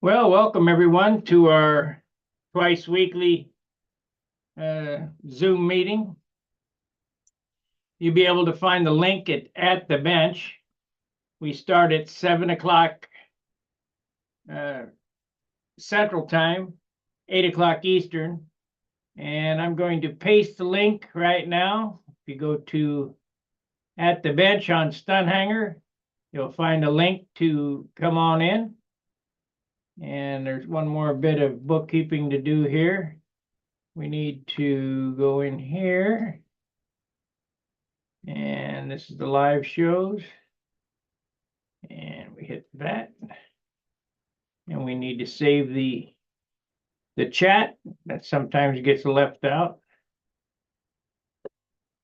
Well, welcome everyone to our twice weekly Zoom meeting. You'll be able to find the link at the bench. We start at 7 o'clock Central Time, 8 o'clock Eastern. And I'm going to paste the link right now. If you go to at the bench on Stunt Hangar, you'll find a link to come on in. And there's one more bit of bookkeeping to do here. We need to go in here. And this is the live shows. And we hit that. And we need to save the chat. That sometimes gets left out.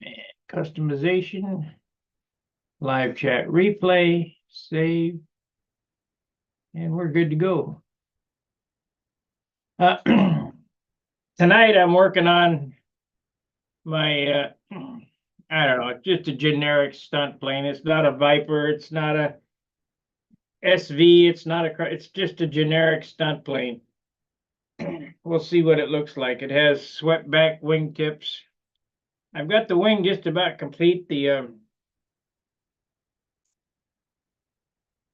And customization. Live chat replay. Save. And we're good to go. Tonight I'm working on my I don't know, just a generic stunt plane. It's not a Viper, it's not a SV, it's just a generic stunt plane. We'll see what it looks like. It has swept back wingtips. I've got the wing just about complete. The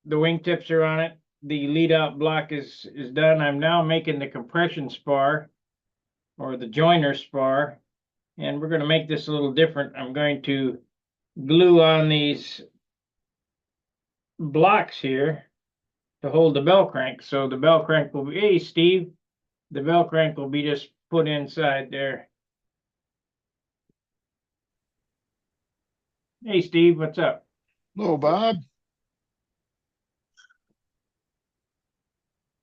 wingtips are on it. The lead out block is done. I'm now making the compression spar or the joiner spar, and we're going to make this a little different. I'm going to glue on these blocks here to hold the bell crank. So the bell crank will be, hey Steve, the bell crank will be just put inside there. Hey Steve, what's up? Hello, Bob.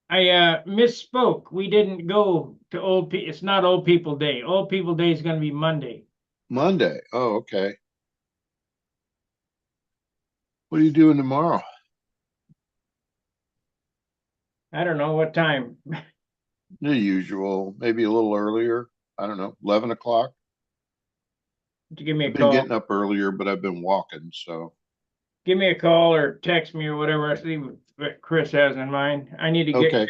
I misspoke. We didn't go to Old People. It's not Old People Day. Old People Day is going to be Monday. Monday. Oh, okay. What are you doing tomorrow? I don't know what time. The usual, maybe a little earlier. I don't know, 11 o'clock. Give me a I've been call. getting up earlier, but I've been walking, so. Give me a call or text me or whatever. I see what Chris has in mind. I need to Okay.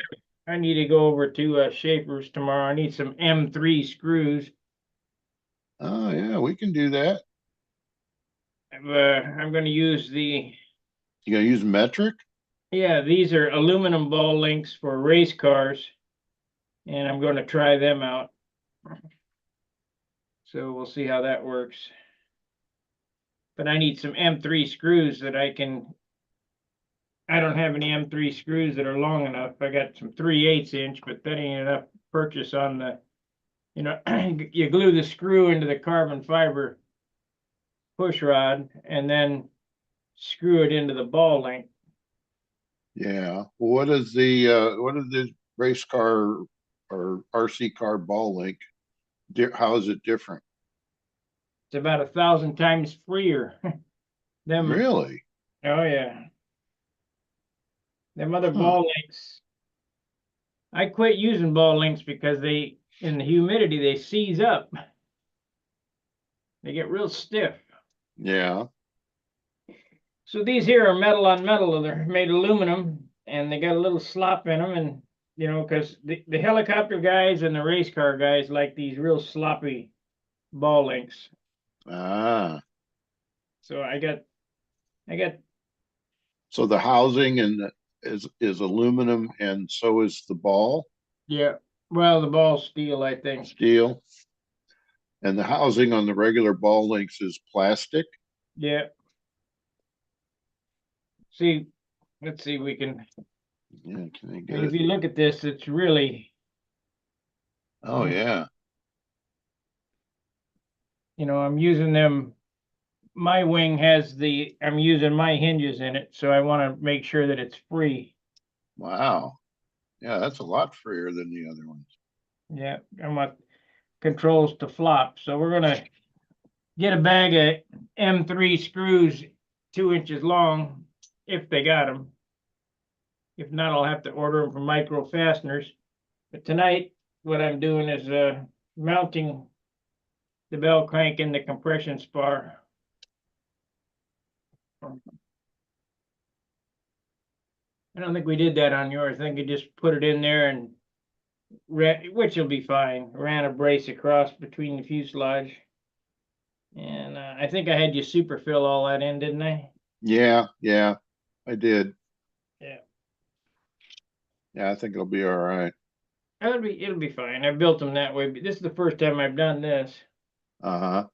I need to go over to Schaefer's tomorrow. I need some M3 screws. Oh, yeah, we can do that. I'm going to use You gonna use metric? yeah, these are aluminum ball links for race cars, and I'm going to try them out. So we'll see how that works. But I need some M3 screws that I don't have any M3 screws that are long enough. I got some 3/8 inch, but that ain't enough to purchase on the, you glue the screw into the carbon fiber push rod and then screw it into the ball link. Yeah. What is the race car or RC car ball link? How is it different? It's about 1,000 times freer. Them, Really? oh yeah. Them other Huh. ball links. I quit using ball links because in the humidity, they seize up. They get real stiff. Yeah. So these here are metal on metal. They're made aluminum and they got a little slop in them. And, because the helicopter guys and the race car guys like these real sloppy ball links. Ah. So I got. So the housing is aluminum, and so is the ball. Yeah. Well, the ball's steel, I think. Steel. And the housing on the regular ball links is plastic. Yeah. See, let's see, we can. Yeah, can I get And if it? you look at this, it's really. Oh yeah. I'm using them. My wing I'm using my hinges in it, so I want to make sure that it's free. Wow. Yeah, that's a lot freer than the other ones. Yeah, I want controls to flop. So we're gonna get a bag of M3 screws 2 inches long, if they got them. If not, I'll have to order them from Micro Fasteners. But tonight, what I'm doing is mounting the bell crank in the compression spar. I don't think we did that on yours. I think you just put it in there and which will be fine. Ran a brace across between the fuselage. And I think I had you super fill all that in, didn't I? Yeah, yeah, I did. Yeah. Yeah, I think it'll be all right. It'll be fine. I built them that way, but this is the first time I've done this. Uh-huh.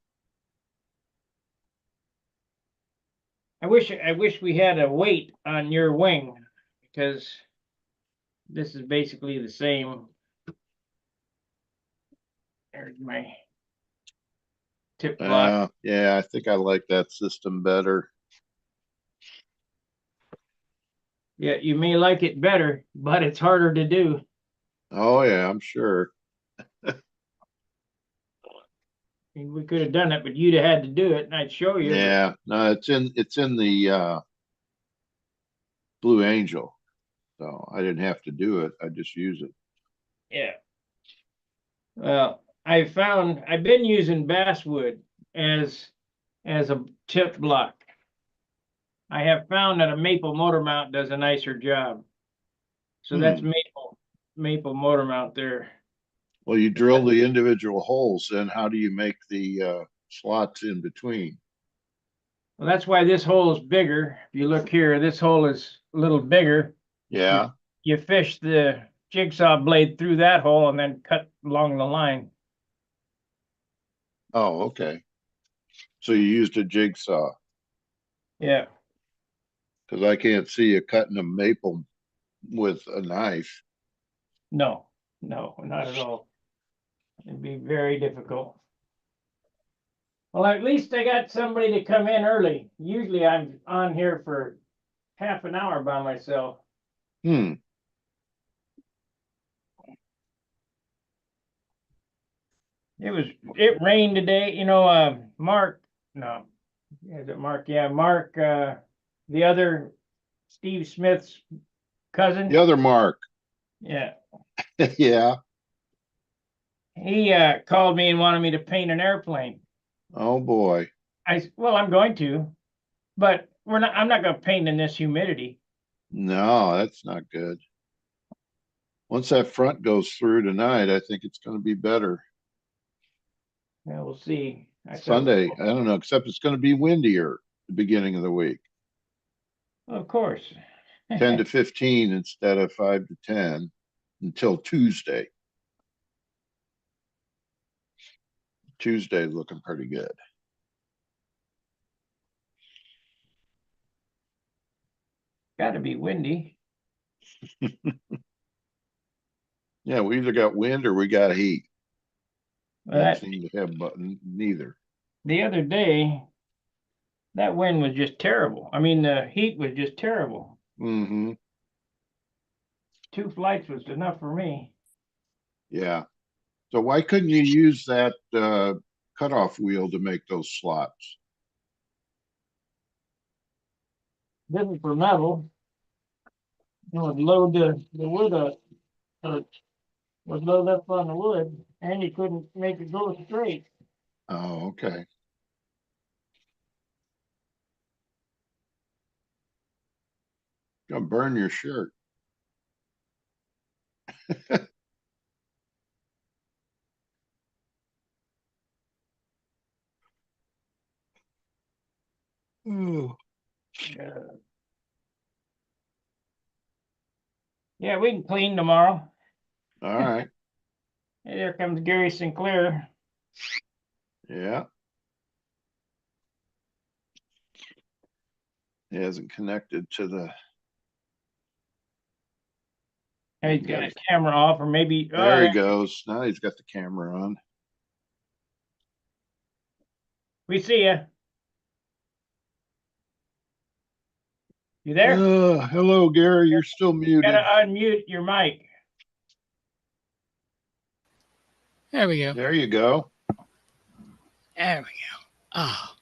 I wish we had a weight on your wing because this is basically the same. There's my tip block. Yeah, I think I like that system better. Yeah, you may like it better, but it's harder to do. Oh yeah, I'm sure. We could have done it, but you'd have had to do it, and I'd show you. Yeah, no, it's in the Blue Angel. So I didn't have to do it. I just use it. Yeah. Well, I've been using basswood as a tip block. I have found that a maple motor mount does a nicer job. So that's maple motor mount there. Well, you drill the individual holes, then how do you make the slots in between? Well, that's why this hole is bigger. If you look here, this hole is a little bigger. Yeah. You fish the jigsaw blade through that hole and then cut along the line. Oh, okay. So you used a jigsaw Yeah. because I can't see you cutting a maple with a knife. No, not at all. It'd be very difficult. Well, at least I got somebody to come in early. Usually I'm on here for half an hour by myself. Hmm. It rained today, Mark, no, is it Mark? Yeah, Mark, the other Steve Smith's cousin. The other Mark. Yeah. Yeah. He called me and wanted me to paint an airplane. Oh boy. Well, I'm going to, but I'm not going to paint in this humidity. No, that's not good. Once that front goes through tonight, I think it's going to be better. Yeah, we'll see. Sunday, I don't know, except it's going to be windier the beginning of the week. Of course. 10 to 15 instead of 5 to 10 until Tuesday. Tuesday's looking pretty good. Got to be windy. Yeah, we either got wind or we got heat. Well, Don't seem to have neither. the other day, that wind was just terrible. I mean, the heat was just terrible. Mm-hmm. 2 flights was enough for me. Yeah. So why couldn't you use that cutoff wheel to make those slots? This is for metal. Would load the wood up, would load up on the wood, and you couldn't make it go straight. Oh, okay. Gonna burn your shirt. Oh. Yeah, we can clean tomorrow. All right. Here comes Gary Sinclair. Yeah. He hasn't connected to the. He's got his camera off, or maybe. There he goes. Now he's got the camera on. We see you. You there? Hello, Gary. You're still muted. Gotta unmute your mic. There we go. There you go. There we go. Oh,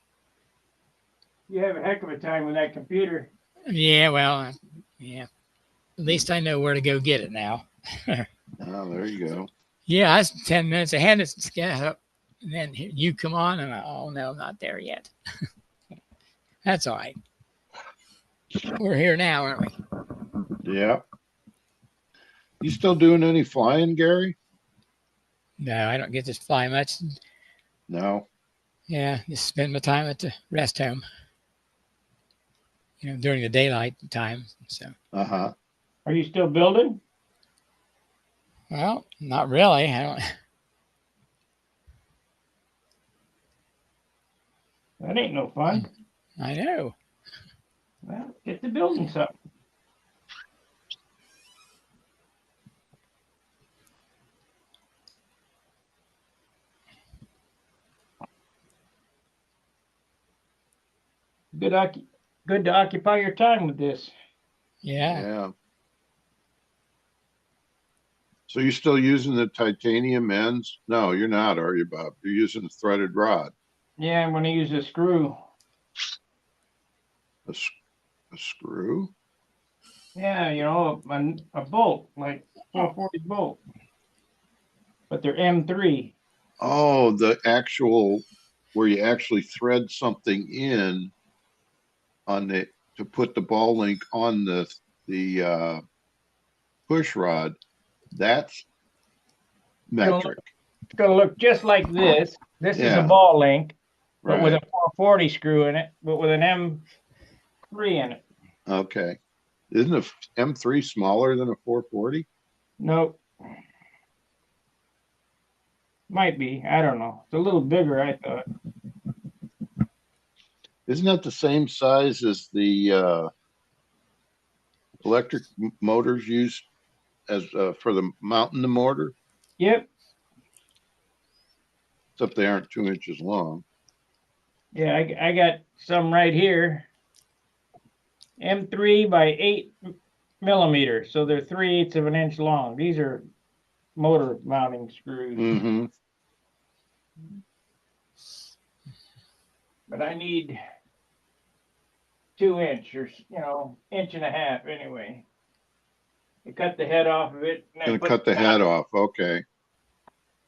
You have a heck of a time with that computer. yeah. Well, yeah. At least I know where to go get it now. Oh, there you go. Yeah, I was 10 minutes ahead. And then you come on, and oh no, I'm not there yet. That's all right. We're here now, aren't we? Yeah. You still doing any flying, Gary? No, I don't get to fly much. No. Yeah, just spend my time at the rest home. During the daylight time. So, Uh-huh. Are you still building? well, not really. I don't. That ain't no fun. I know. Well, get to building something. Good to occupy your time with this. Yeah. Yeah. So you're still using the titanium ends? No, you're not, are you, Bob? You're using a threaded rod. Yeah, I'm gonna use a screw. A screw? Yeah, a bolt, like 440 bolt. But they're M3. Oh, the actual where you actually thread something in on the to put the ball link on the push rod. That's metric. It's gonna look just like this. This is a Yeah, ball link, but with a right. 440 screw in it, but with an M3 in it. Okay. Isn't a M3 smaller than a 440? Nope. Might be. I don't know. It's a little bigger, I thought. Isn't that the same size as the electric motors used as for the mounting the motor? Yep. Except they aren't 2 inches long. Yeah, I got some right here. M3 by 8 millimeters. So they're 3/8 of an inch long. These are motor mounting screws. Mm-hmm. But I need 2 inch or inch and a half anyway. You cut the head off of it and then Gonna put cut the head off. Okay.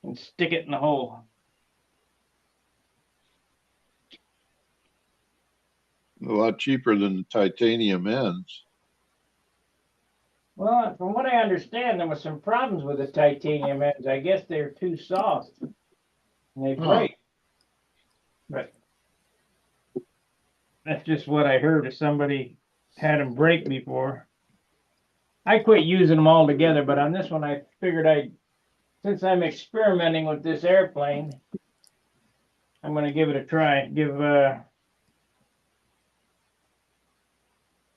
and stick it in the hole. A lot cheaper than the titanium ends. Well, from what I understand, there was some problems with the titanium ends. I guess they're too soft and they break. But that's just what I heard if somebody had them break before. I quit using them altogether, but on this one I figured since I'm experimenting with this airplane, I'm going to give it a try. Give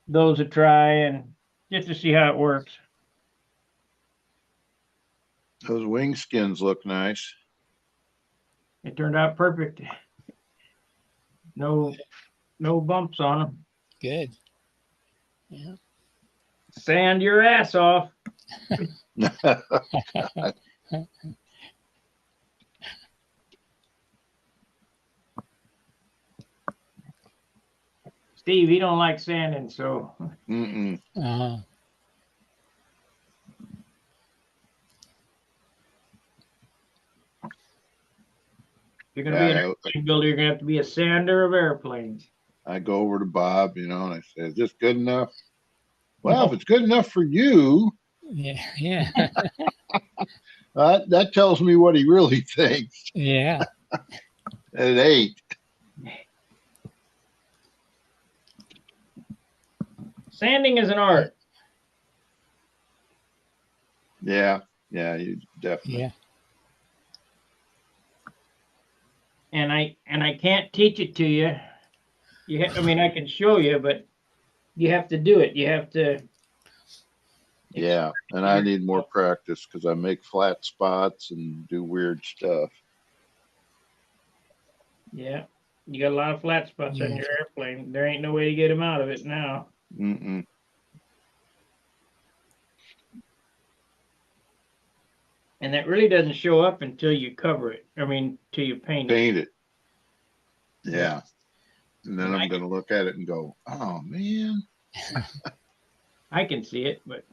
those a try and just to see how it works. Those wing skins look nice. It turned out perfect. No bumps on them. Good. Yeah. Sand your ass off. Steve, he don't like sanding, so Mm-mm. Uh, if you're going to be an Yeah, airplane builder, you're going to have to be a sander of airplanes. I go over to Bob, and I say, "Is this good enough?" Well, if it's good enough for you, yeah. Yeah. that tells me what he really thinks. Yeah. It ain't. Sanding is an art. Yeah, you definitely. Yeah. And I can't teach it to you. I mean, I can show you, but you have to do it. You have to. Yeah, and I need more practice because I make flat spots and do weird stuff. Yeah, you got a lot of flat spots on your airplane. There ain't no way to get them out of it now. Mm-mm. And that really doesn't show up until you cover it. I mean, till you paint it. Paint it. Yeah. And then I'm going to look at it and go, oh, man. I can see it, but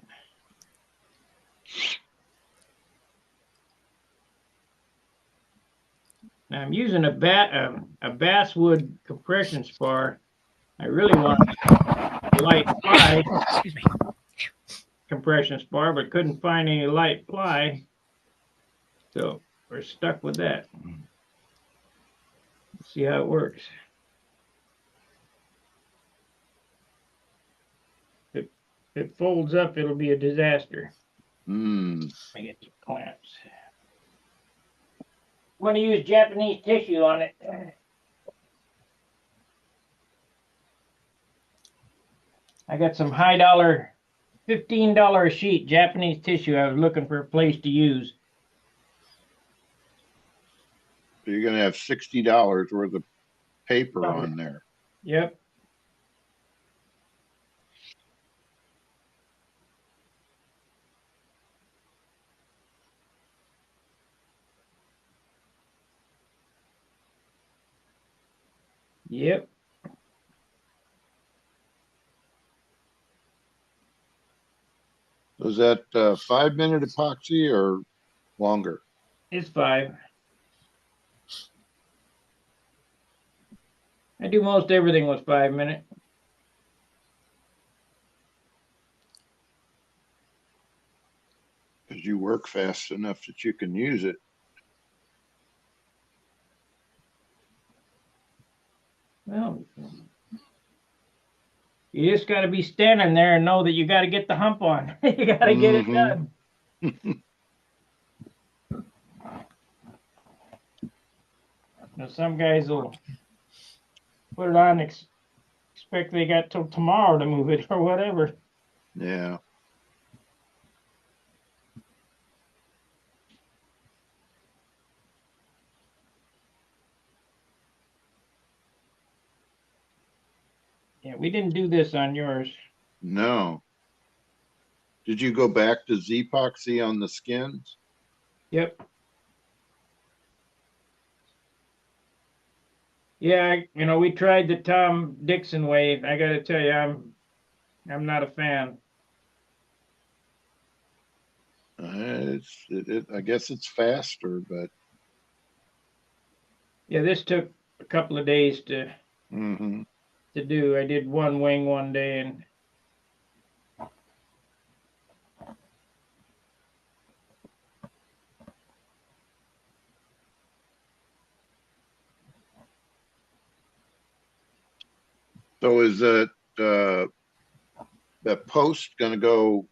now I'm using a basswood compression spar. I really want a light fly. Excuse me. compression spar, but couldn't find any light ply. So we're stuck with that. Let's see how it works. If it folds up, it'll be a disaster. I get some clamps. I'm going to use Japanese tissue on it. I got some high dollar, $15 a sheet Japanese tissue I was looking for a place to use. So you're gonna have $60 worth of paper on there. Yep. Yep. So is that 5-minute epoxy or longer? It's 5. I do most everything with 5-minute. Because you work fast enough that you can use it. Well, you just got to be standing there and know that you got to get the hump on. You got to get it done. Now, some guys will put it on, expect they got till tomorrow to move it or whatever. Yeah. Yeah, we didn't do this on yours. No. Did you go back to Z-epoxy on the skins? Yep. Yeah, we tried the Tom Dixon way. I got to tell you, I'm not a fan. I guess it's faster, but Yeah, this took a couple of days to mhm. do. I did one wing one day and So is that post going to go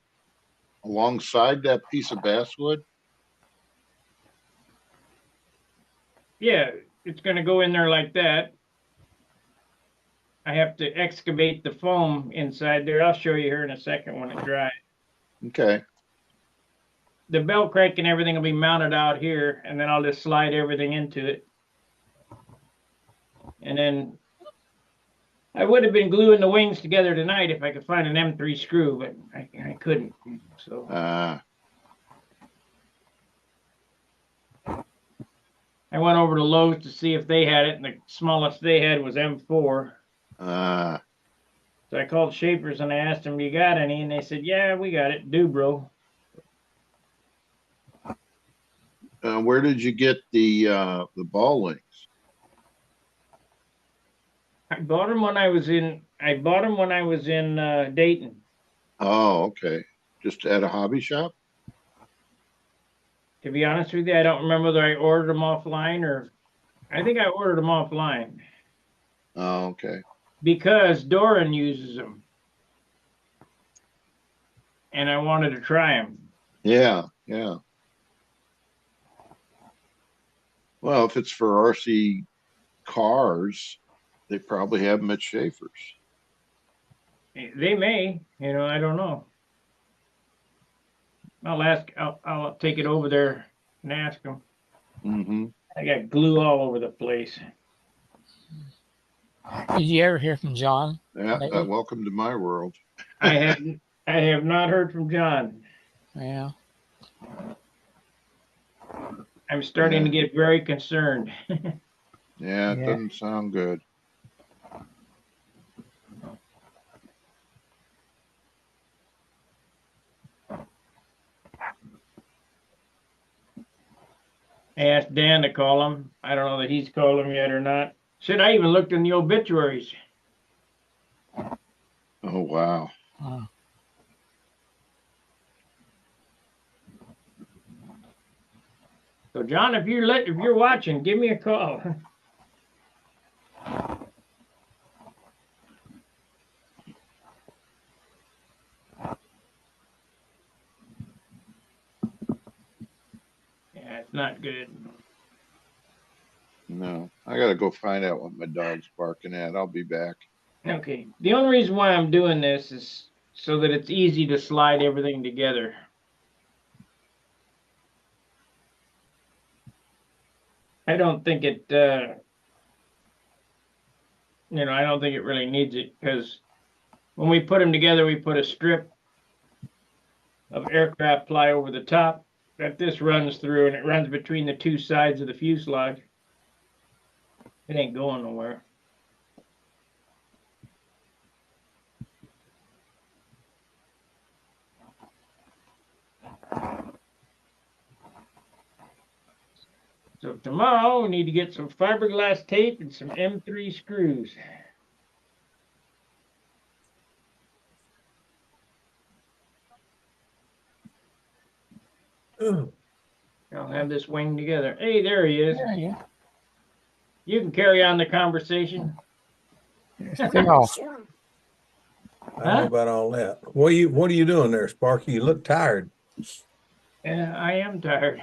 alongside that piece of basswood? yeah, it's going to go in there like that. I have to excavate the foam inside there. I'll show you here in a second when it dries. Okay. The belt crank and everything will be mounted out here, and then I'll just slide everything into it. And then I would have been gluing the wings together tonight if I could find an M3 screw, but I couldn't. So I went over to Lowe's to see if they had it, and the smallest they had was M4. So I called Schaefer's and I asked them, "You got any?" And they said, "Yeah, we got it. Do, bro." Where did you get the ball links? I bought them when I was in. Dayton. Oh, okay. Just at a hobby shop? To be honest with you, I don't remember whether I ordered them offline or I think I ordered them offline Oh, okay. because Doran uses them, and I wanted to try them. Yeah, yeah. Well, if it's for RC cars, they probably have them at Schaefer's. They may, I don't know. I'll ask. I'll take it over there and ask them. Mm-hmm. I got glue all over the place. Did you ever hear from John? Yeah, welcome to my world. I have not heard from John. Yeah. I'm starting to get very concerned. Yeah, it doesn't sound good. I asked Dan to call him. I don't know that he's called him yet or not. Shit, I even looked in the obituaries. Oh, wow. John, if you're watching, give me a call. Yeah, it's not good. No, I gotta go find out what my dog's barking at. I'll be back. Okay. The only reason why I'm doing this is so that it's easy to slide everything together. I don't think it, I don't think it really needs it because when we put them together, we put a strip of aircraft ply over the top that this runs through, and it runs between the two sides of the fuselage. It ain't going nowhere. So tomorrow we need to get some fiberglass tape and some M3 screws. I'll have this wing together. Hey, there he is. There you You can carry on the conversation. go. Phil. I don't know about all that. What are you doing there, Sparky? You look tired. Yeah, I am tired.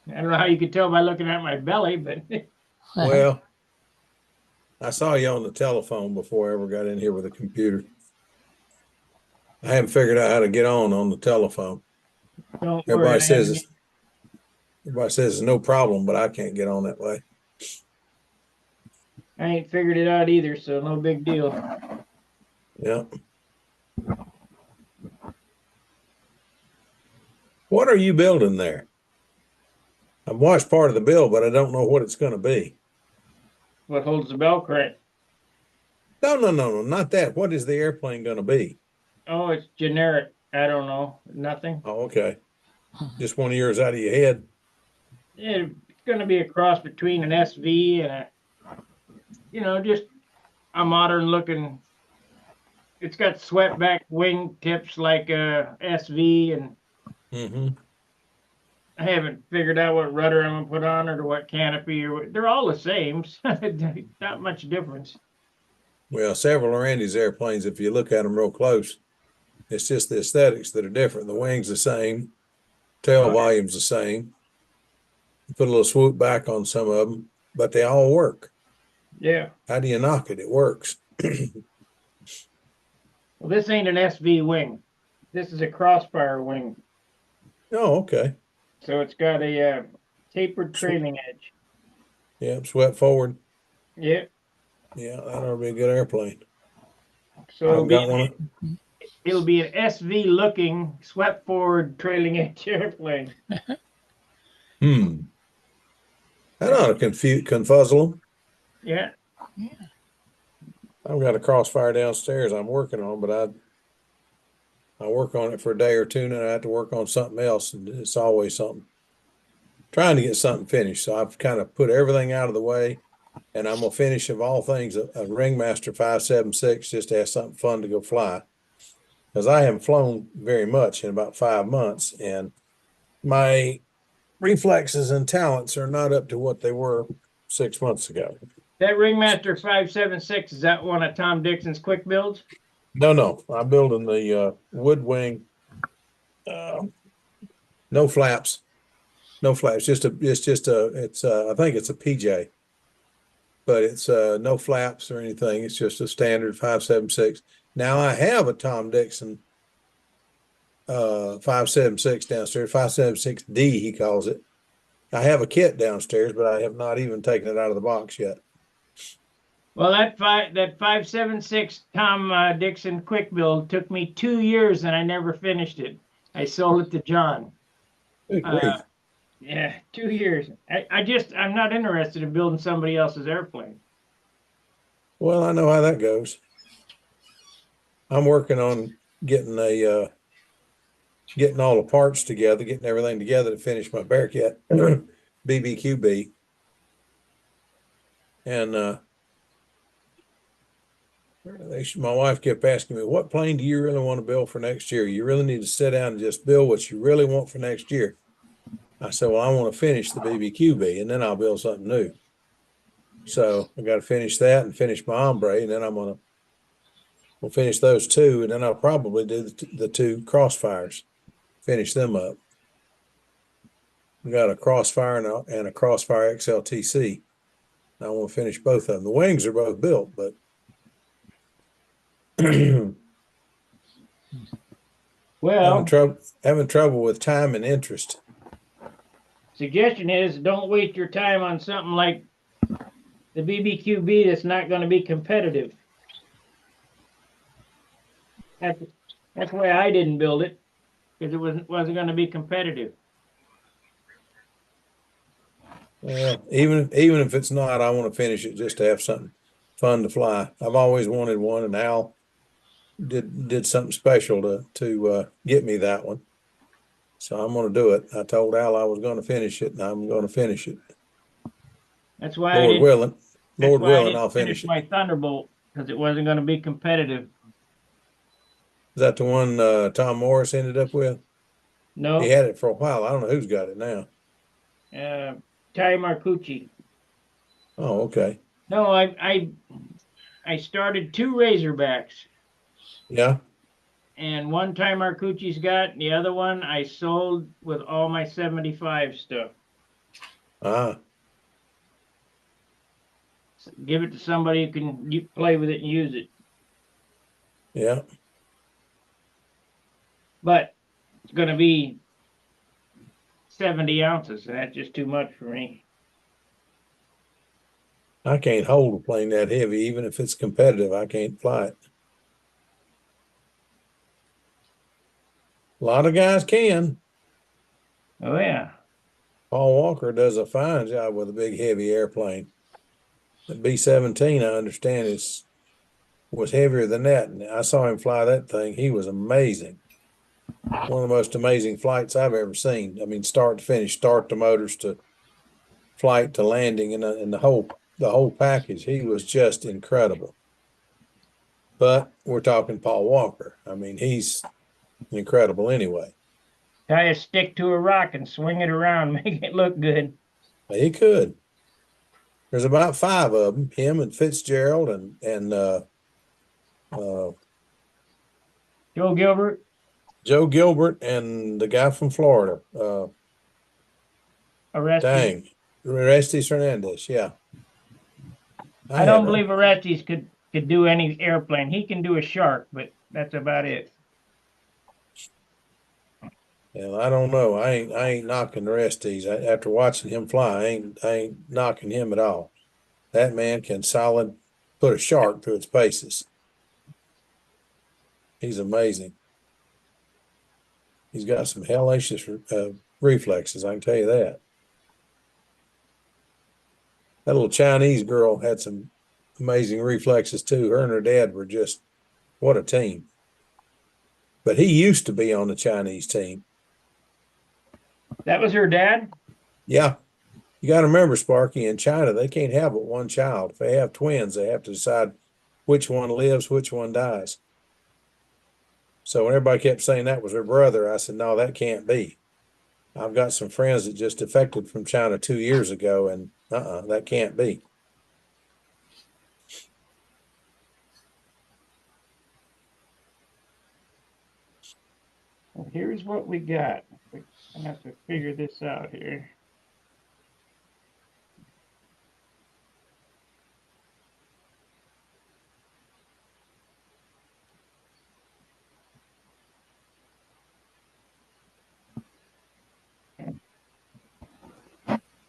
I don't know how you could tell by looking at my belly, but Well, I saw you on the telephone before I ever got in here with a computer. I haven't figured out how to get on the telephone. don't worry. Everybody says it's no problem, but I can't get on that way. I ain't figured it out either, so no big deal. Yeah. What are you building there? I've watched part of the build, but I don't know what it's going to be. What holds the bell crank? No, not that. What is the airplane going to be? Oh, it's generic. I don't know. Nothing. Oh, okay. Just one of yours out of your head. It's going to be a cross between an SV and just a modern looking. It's got swept back wing tips like a SV, and Mm-hmm. I haven't figured out what rudder I'm gonna put on it or what canopy they're all the same. Not much difference. Well, several of Randy's airplanes, if you look at them real close, it's just the aesthetics that are different. The wing's the same, tail volume's the same. You put a little swoop back on some of them, but they all work. Yeah. How do you knock it? It works. Well, this ain't an SV wing. This is a crossfire wing. Oh, okay. So it's got a tapered trailing edge. Yeah, swept forward. Yeah. Yeah, that'll be a good airplane. So I've got one. it'll be an SV looking swept forward trailing edge airplane. That ought to confuzzle them. Yeah. I've got a crossfire downstairs I'm working on, but I work on it for a day or two, and then I have to work on something else, and it's always something. Trying to get something finished, so I've kind of put everything out of the way, and I'm gonna finish of all things a Ringmaster 576 just to have something fun to go fly, because I haven't flown very much in about 5 months, and my reflexes and talents are not up to what they were 6 months ago. That Ringmaster 576, is that one of Tom Dixon's quick builds? No, I'm building the wood wing. No flaps, I think it's a PJ, but it's no flaps or anything. It's just a standard 576. Now I have a Tom Dixon 576 downstairs, 576D he calls it. I have a kit downstairs, but I have not even taken it out of the box yet. Well, that 576 Tom Dixon quick build took me 2 years and I never finished it. I sold it to John. Good grief. Yeah, 2 years. I'm not interested in building somebody else's airplane. Well, I know how that goes. I'm working on getting getting all the parts together, getting everything together to finish my Bearcat BBQB. And my wife kept asking me, what plane do you really want to build for next year? You really need to sit down and just build what you really want for next year. I said, well, I want to finish the BBQB and then I'll build something new. So I got to finish that and finish my ombre, and then we'll finish those two, and then I'll probably do the two crossfires, finish them up. We got a crossfire and a crossfire XLTC. I want to finish both of them. The wings are both built, but Well, having trouble with time and interest. suggestion is don't waste your time on something like the BBQB that's not going to be competitive. That's why I didn't build it, because it wasn't going to be competitive. Well, even if it's not, I want to finish it just to have something fun to fly. I've always wanted one, and Al did something special to get me that one. So I'm going to do it. I told Al I was going to finish it, and I'm going to finish it. That's why Lord willing, Lord willing, I'll finish it. my Thunderbolt, because it wasn't going to be competitive. Is that the one Tom Morris ended up with? No, He had it for a while. I don't know who's got it now. Ty Marcucci. Oh, okay. No, I started 2 Razorbacks, Yeah. and one Ty Marcucci's got, and the other one I sold with all my 75 stuff. Ah. Give it to somebody who can play with it and use it. Yeah. But it's going to be 70 ounces, and that's just too much for me. I can't hold a plane that heavy, even if it's competitive. I can't fly it. A lot of guys can. Oh, yeah. Paul Walker does a fine job with a big, heavy airplane. The B-17, I understand, was heavier than that. And I saw him fly that thing. He was amazing. One of the most amazing flights I've ever seen. I mean, start to finish, start to motors to flight to landing, and the whole package. He was just incredible. But we're talking Paul Walker. I mean, he's incredible anyway. Tie a stick to a rock and swing it around, make it look good. He could. There's about 5 of them. Him and Fitzgerald and Joe Gilbert. Joe Gilbert and the guy from Florida. Orestes Hernandez. Yeah. I don't believe Orestes could do any airplane. He can do a Shark, but that's about it. Well, I don't know. I ain't knocking Orestes. After watching him fly, I ain't knocking him at all. That man can solid put a shark through its paces. He's amazing. He's got some hellacious reflexes, I can tell you that. That little Chinese girl had some amazing reflexes too. Her and her dad were just, what a team. But he used to be on the Chinese team. That was her dad? Yeah. You got to remember, Sparky, in China, they can't have but one child. If they have twins, they have to decide which one lives, which one dies. So when everybody kept saying that was her brother, I said, no, that can't be. I've got some friends that just defected from China 2 years ago, and that can't be. Well, here's what we got. I have to figure this out here.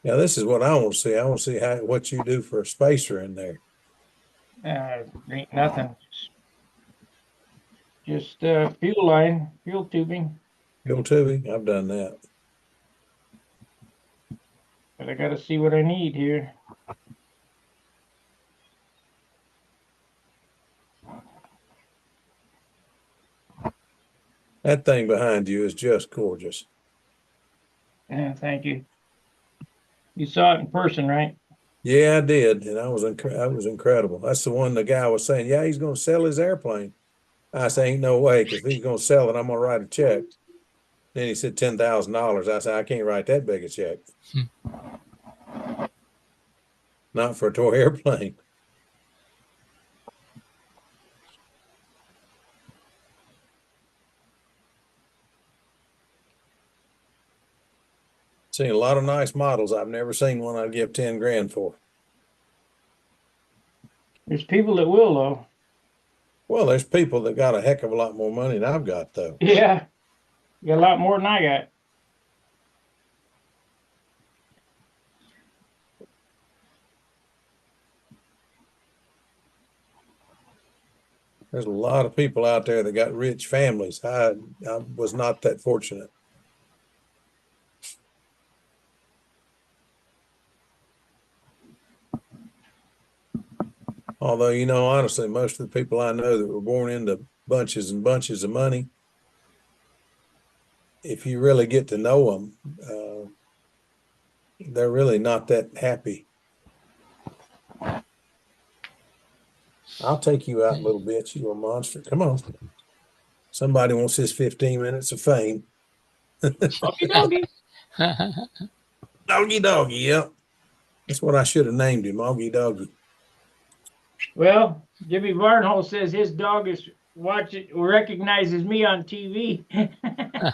Now, this is what I want to see. I want to see what you do for a spacer in there. Ain't nothing. Just fuel line, fuel tubing. Fuel tubing, I've done that. But I got to see what I need here. That thing behind you is just gorgeous. Yeah, thank you. You saw it in person, right? Yeah, I did, and I was incredible. That's the one the guy was saying, yeah, he's going to sell his airplane. I say, ain't no way, because if he's going to sell it, I'm going to write a check. Then he said $10,000. I said, I can't write that big a check. Not for a toy airplane. Seen a lot of nice models. I've never seen one I'd give 10 grand for. There's people that will though. Well, there's people that got a heck of a lot more money than I've got, though. Yeah. You got a lot more than I got. There's a lot of people out there that got rich families. I was not that fortunate. Although, you know, honestly, most of the people I know that were born into bunches and bunches of money, if you really get to know them, they're really not that happy. I'll take you out a little bit, you little monster. Come on. Somebody wants his 15 minutes of fame. Doggy doggy. Doggy doggy, yep. That's what I should have named him, Augie Doggy. Well, Jimmy Varnhole says his dog is recognizes me on TV.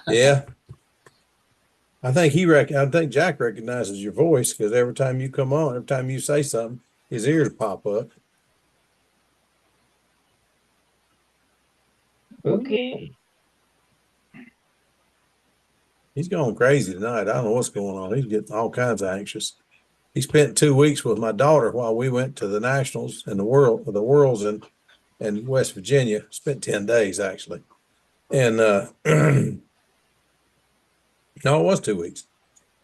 Yeah. I think Jack recognizes your voice because every time you come on, every time you say something, his ears pop up. Okay. He's going crazy tonight. I don't know what's going on. He's getting all kinds of anxious. He spent 2 weeks with my daughter while we went to the Nationals and the Worlds in West Virginia. Spent 10 days actually. And no, it was 2 weeks.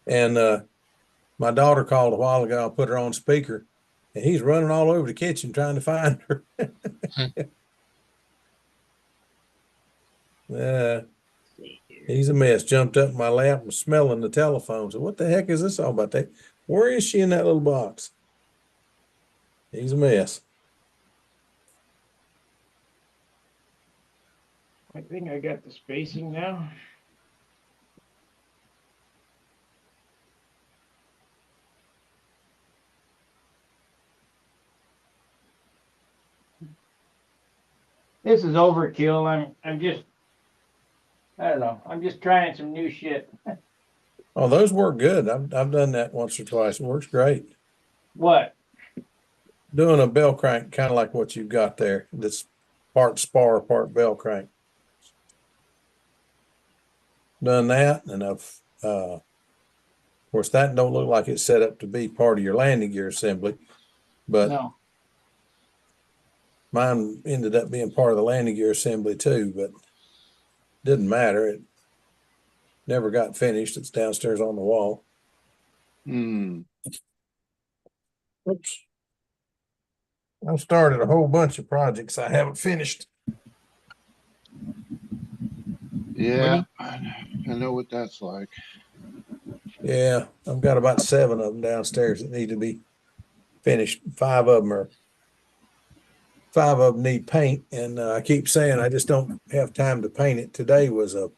And my daughter called a while ago. I put her on speaker, and he's running all over the kitchen trying to find her. He's a mess. Jumped up in my lap and smelling the telephone. So what the heck is this all about? Where is she in that little box? He's a mess. I think I got the spacing now. This is overkill. I'm just, I don't know. I'm just trying some new shit. Oh, those work good. I've done that once or twice. It works great. What? Doing a bell crank, kind of like what you've got there. That's part spar, part bell crank. Done that, and of course, that don't look like it's set up to be part of your landing gear assembly, but No. mine ended up being part of the landing gear assembly too, but didn't matter. It never got finished. It's downstairs on the wall. Oops. I've started a whole bunch of projects I haven't finished. Yeah, I know what that's like. Yeah, I've got about 7 of them downstairs that need to be finished. 5 of them need paint, and I keep saying I just don't have time to paint it. Today was a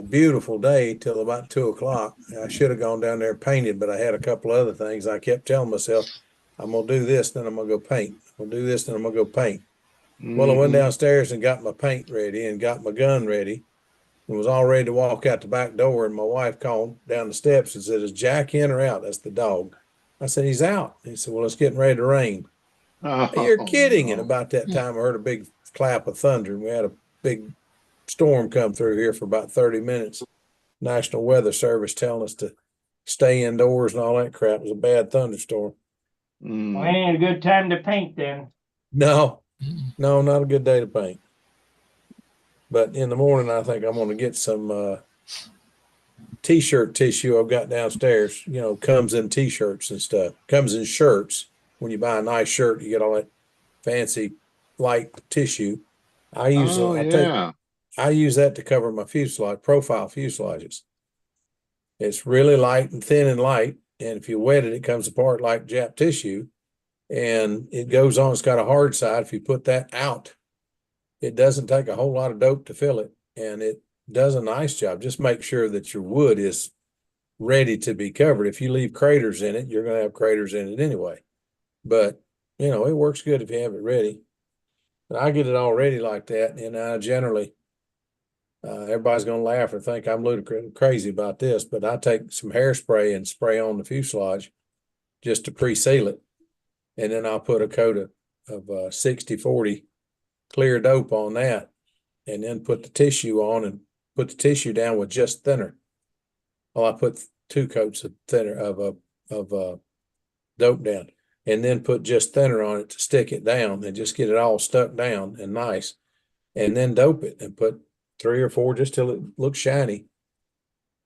beautiful day till about 2 o'clock. I should have gone down there and painted, but I had a couple other things. I kept telling myself, I'm gonna do this, then I'm gonna go paint. I'm gonna do this, then I'm gonna go paint. Well, I went downstairs and got my paint ready and got my gun ready and was all ready to walk out the back door. And my wife called down the steps and said, is Jack in or out? That's the dog. I said, he's out. He said, well, it's getting ready to rain. You're kidding. No. And about that time, I heard a big clap of thunder, and we had a big storm come through here for about 30 minutes. National Weather Service telling us to stay indoors and all that crap. It was a bad thunderstorm. Well, ain't a good time to paint then. No, not a good day to paint. But in the morning, I think I'm going to get some T-shirt tissue I've got downstairs. You know, comes in T-shirts and stuff. Comes in shirts. When you buy a nice shirt, you get all that fancy light tissue. I use that to cover my fuselage, profile fuselages. It's really light and thin and light, and if you wet it, it comes apart like Jap tissue, and it goes on. It's got a hard side. If you put that out, it doesn't take a whole lot of dope to fill it, and it does a nice job. Just make sure that your wood is ready to be covered. If you leave craters in it, you're going to have craters in it anyway. But, you know, it works good if you have it ready. But I get it all ready like that. And I generally, everybody's going to laugh or think I'm ludicrous crazy about this, but I take some hairspray and spray on the fuselage just to pre-seal it. And then I'll put a coat of 60-40 clear dope on that, and then put the tissue on and put the tissue down with just thinner. Well, I put 2 coats of thinner of dope down, and then put just thinner on it to stick it down and just get it all stuck down and nice, and then dope it and put 3 or 4 just till it looks shiny.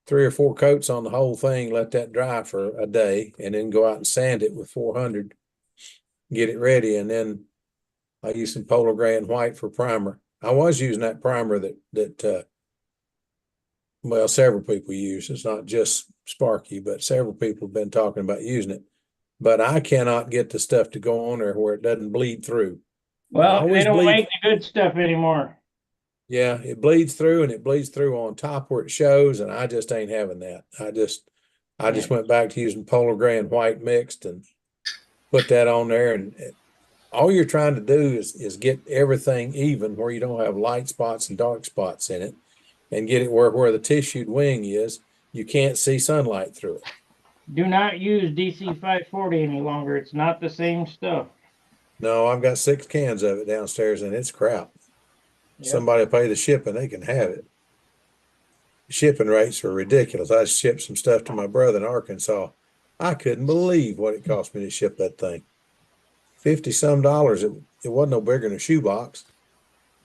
3 or 4 coats on the whole thing, let that dry for a day, and then go out and sand it with 400, get it ready, and then I use some Polar Gray and White for primer. I was using that primer that well, several people use. It's not just Sparky, but several people have been talking about using it. But I cannot get the stuff to go on there where it doesn't bleed through. Well, they don't make the good stuff anymore. Yeah, it bleeds through, and it bleeds through on top where it shows, and I just ain't having that. I just went back to using Polar Gray and White mixed and put that on there, and all you're trying to do is get everything even where you don't have light spots and dark spots in it, and get it where the tissued wing is, you can't see sunlight through it. Do not use DC 540 any longer. It's not the same stuff. No, I've got 6 cans of it downstairs, and it's crap. Yep. Somebody pay the shipping, they can have it. Shipping rates are ridiculous. I shipped some stuff to my brother in Arkansas. I couldn't believe what it cost me to ship that thing. $50-some. It wasn't no bigger than a shoebox.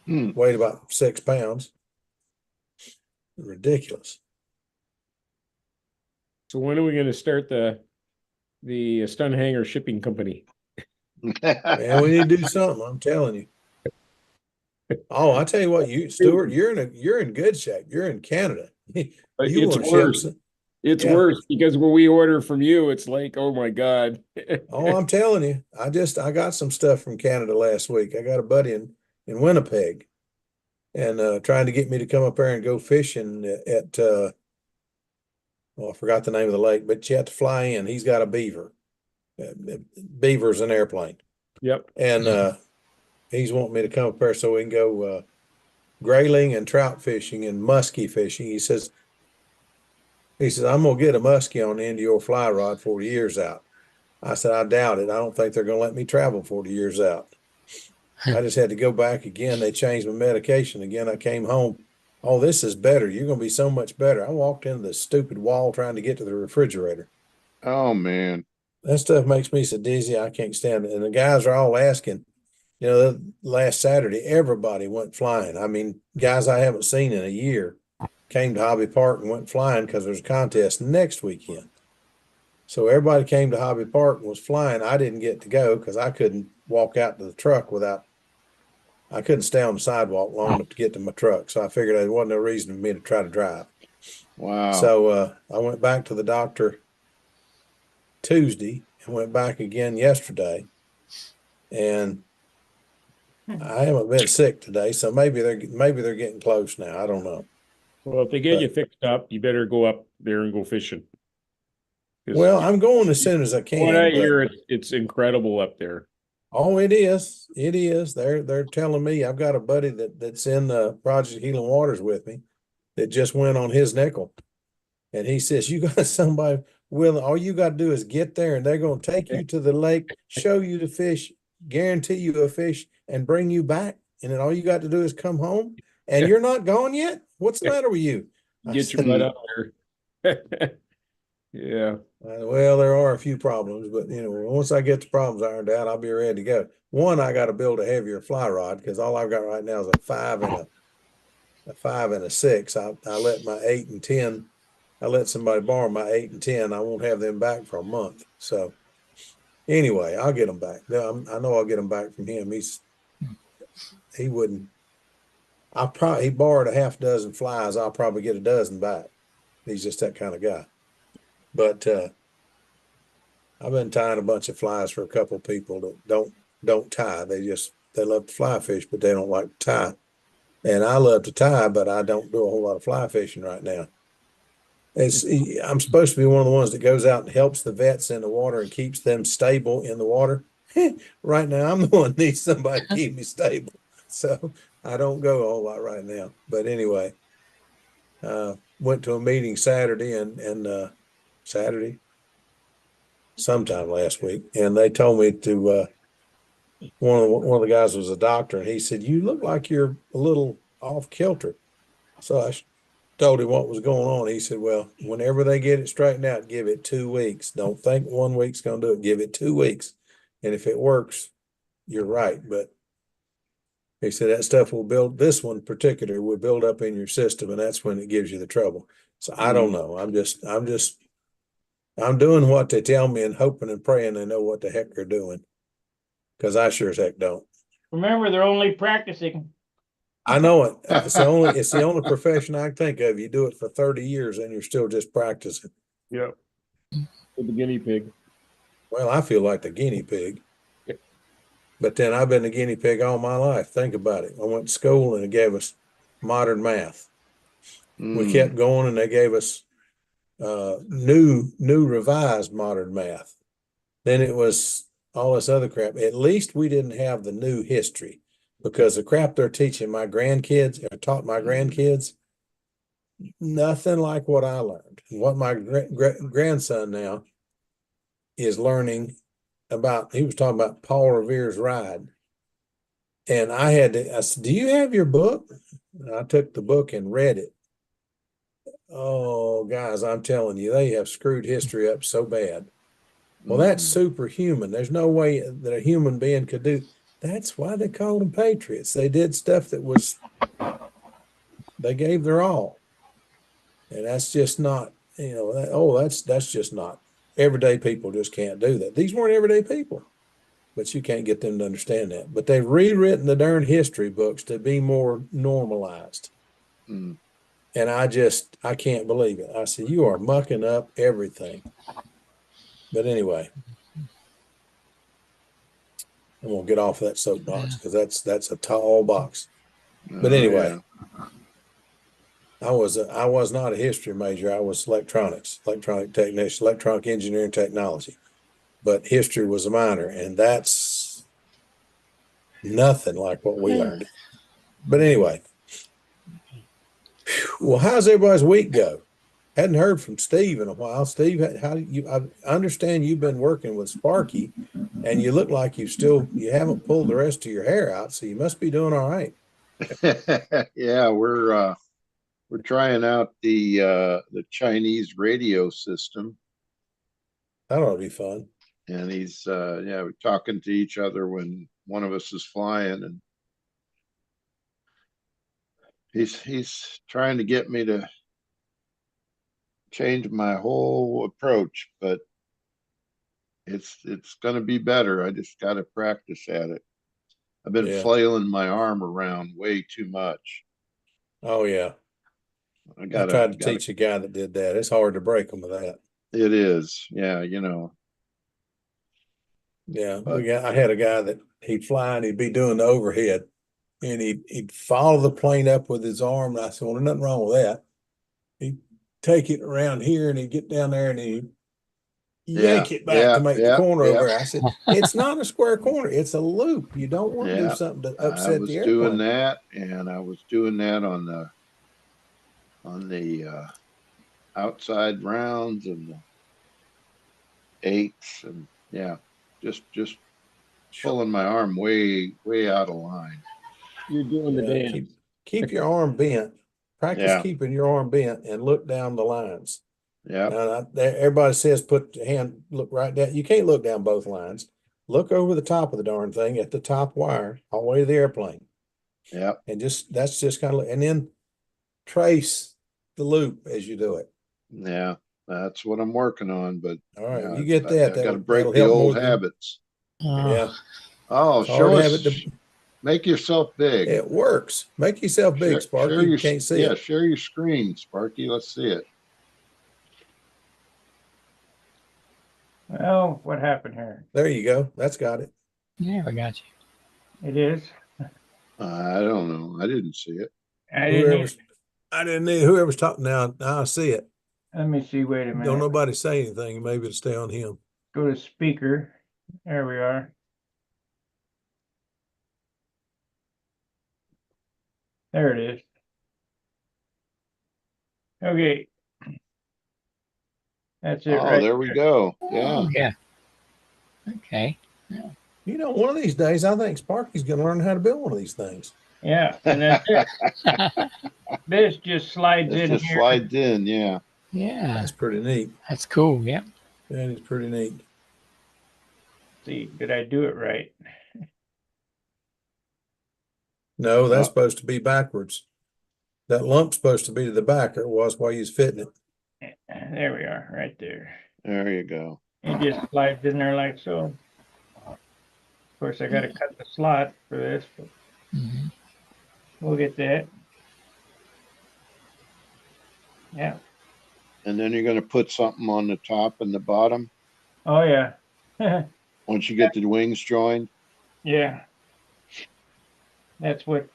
Weighed about 6 pounds. Ridiculous. So when are we going to start the Stunt Hangar shipping company? Man, we need to do something. I'm telling you. Oh, I tell you what, Stuart, you're in good shape. You're in Canada. It's worse. It's worse because when we order from you, it's like, oh my God. Oh, I'm telling you, I got some stuff from Canada last week. I got a buddy in Winnipeg, and trying to get me to come up there and go fishing at I forgot the name of the lake, but you have to fly in. He's got a beaver. Beaver's an airplane. Yep. And he's wanting me to come up there so we can go grayling and trout fishing and muskie fishing. He says, I'm going to get a muskie on the end of your fly rod 40 years out. I said, I doubt it. I don't think they're going to let me travel 40 years out. I just had to go back again. They changed my medication again. I came home. Oh, this is better. You're going to be so much better. I walked into the stupid wall trying to get to the refrigerator. Oh, man. That stuff makes me so dizzy. I can't stand it. And the guys are all asking, last Saturday, everybody went flying. I mean, guys I haven't seen in a year came to Hobby Park and went flying because there's a contest next weekend. So everybody came to Hobby Park and was flying. I didn't get to go because I couldn't walk out to the truck I couldn't stay on the sidewalk long enough to get to my truck. So I figured there wasn't no reason for me to try to drive. Wow. So I went back to the doctor Tuesday and went back again yesterday. And I haven't been sick today, so maybe they're getting close now. I don't know. Well, if they get you fixed up, you better go up there and go fishing. Well, I'm going as soon as I can. What I hear, it's incredible up there. Oh, it is. It is. They're telling me I've got a buddy that's in the Project Healing Waters with me that just went on his nickel, and he says, "You got somebody willing. All you got to do is get there, and they're going to take you to the lake, show you the fish, guarantee you a fish, and bring you back. And then all you got to do is come home, and you're not gone yet. What's the matter with you?" Get your butt up there. Yeah. Well, there are a few problems, but once I get the problems ironed out, I'll be ready to go. One, I got to build a heavier fly rod because all I've got right now is a 5 and a 6. I let my 8 and 10. I let somebody borrow my 8 and 10. I won't have them back for a month. So anyway, I'll get them back. I know I'll get them back from him. He wouldn't. He borrowed a half dozen flies. I'll probably get a dozen back. He's just that kind of guy. But I've been tying a bunch of flies for a couple of people that don't tie. They love to fly fish, but they don't like to tie. And I love to tie, but I don't do a whole lot of fly fishing right now. I'm supposed to be one of the ones that goes out and helps the vets in the water and keeps them stable in the water. Right now, I'm the one that needs somebody to keep me stable. So I don't go a whole lot right now. But anyway, went to a meeting Saturday and Saturday, sometime last week, and they told me to one of the guys was a doctor, and he said, "You look like you're a little off kilter." So I told him what was going on. He said, "Well, whenever they get it straightened out, give it 2 weeks. Don't think 1 week's going to do it. Give it 2 weeks, and if it works, you're right." But he said that stuff will build. This one particular will build up in your system, and that's when it gives you the trouble. So I don't know. I'm doing what they tell me and hoping and praying they know what the heck they're doing, because I sure as heck don't. Remember, they're only practicing. I know it. It's the only profession I can think of. You do it for 30 years and you're still just practicing. Yep. With the guinea pig. Well, I feel like the guinea pig. But then I've been the guinea pig all my life. Think about it. I went to school and it gave us modern math. We kept going and they gave us new revised modern math. Then it was all this other crap. At least we didn't have the new history, because the crap they're teaching my grandkids, or taught my grandkids, nothing like what I learned. What my grandson now is learning about, he was talking about Paul Revere's ride. And I said, "Do you have your book?" And I took the book and read it. Oh, guys, I'm telling you, they have screwed history up so bad. Well, that's superhuman. There's no way that a human being could do. That's why they called them patriots. They did stuff that was, they gave their all. And that's just not, that's just not. Everyday people just can't do that. These weren't everyday people, but you can't get them to understand that. But they've rewritten the darn history books to be more normalized. And I can't believe it. I said, "You are mucking up everything." But anyway, I'm gonna get off that soapbox, because that's a tall box. But anyway, I was not a history major. I was electronics, electronic technician, electronic engineering technology. But history was a minor, and that's nothing like what we learned. But anyway, well, how's everybody's week go? Hadn't heard from Steve in a while. Steve, how do you? I understand you've been working with Sparky, and you look like you haven't pulled the rest of your hair out, so you must be doing all right. Yeah, we're trying out the Chinese radio system, That ought to be fun. and he's we're talking to each other when one of us is flying, and he's trying to get me to change my whole approach, but it's going to be better. I just got to practice at it. I've been flailing my arm around way too much. Oh yeah. I tried to teach a guy that did that. It's hard to break him with that. It is. Yeah, Yeah. I had a guy that he'd fly and he'd be doing the overhead, and he'd follow the plane up with his arm. And I said, "Well, there's nothing wrong with that." He'd take it around here and he'd get down there and he'd yank it back to make the corner over there. I said, "It's not a square corner. It's a loop. You don't want to do something to upset the airplane." I was doing that, and I was doing that on the outside rounds and the eights, and just pulling my arm way out of line. You're doing the dance. Keep your arm bent. Practice keeping your arm bent and look down the lines. Yeah. Everybody says put your hand, look right down. You can't look down both lines. Look over the top of the darn thing at the top wire all the way to the airplane. Yeah. And that's just kind of, and then trace the loop as you do it. Yeah. That's what I'm working on, but all right, you get that. I got to break the old habits. Yeah. Oh, show us. Make yourself big. It works. Make yourself big, Sparky. You can't see it. Yeah, share your screen, Sparky. Let's see it. Well, what happened here? There you go. That's got it. Yeah, I got you. It is. I don't know. I didn't see it. I didn't. Whoever's, I didn't need whoever's talking now. Now I see it. Let me see. Wait a Don't minute. nobody say anything. Maybe it'll stay on him. Go to speaker. There we are. There it is. Okay. That's it, Oh, right? there we go. Yeah. Oh, yeah. Okay. You know, one of these days, I think Sparky's going to learn how to build one of these things. Yeah. And then this just slides It in just here. slides in. Yeah. Yeah. That's pretty neat. That's cool. Yep. That is pretty neat. See, did I do it right? No, that's Oh. supposed to be backwards. That lump's supposed to be to the back, or it was while you was fitting it. There we are, right there. There you go. It just slides in there like so. Of course, I got to cut the slot for this, but Mhm. we'll get that. Yeah. And then you're going to put something on the top and the bottom Oh, yeah. once you get the wings joined. Yeah. That's what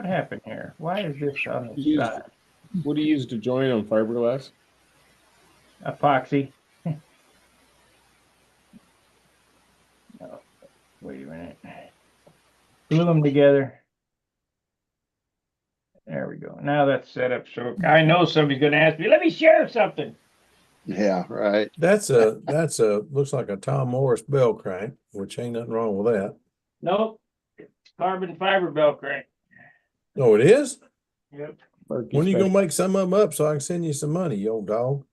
happened here? Why is this on the You- side? What do you use to join on fiberglass? Epoxy. Oh, wait a minute. Glue them together. There we go. Now that's set up. So I know somebody's going to ask me, let me share something. Yeah, right. That's a looks like a Tom Morris bell crank, which ain't nothing wrong with that. Nope. It's carbon fiber belt crank. Oh, it is? Yep. When are you gonna make some of them up so I can send you some money, you old dog?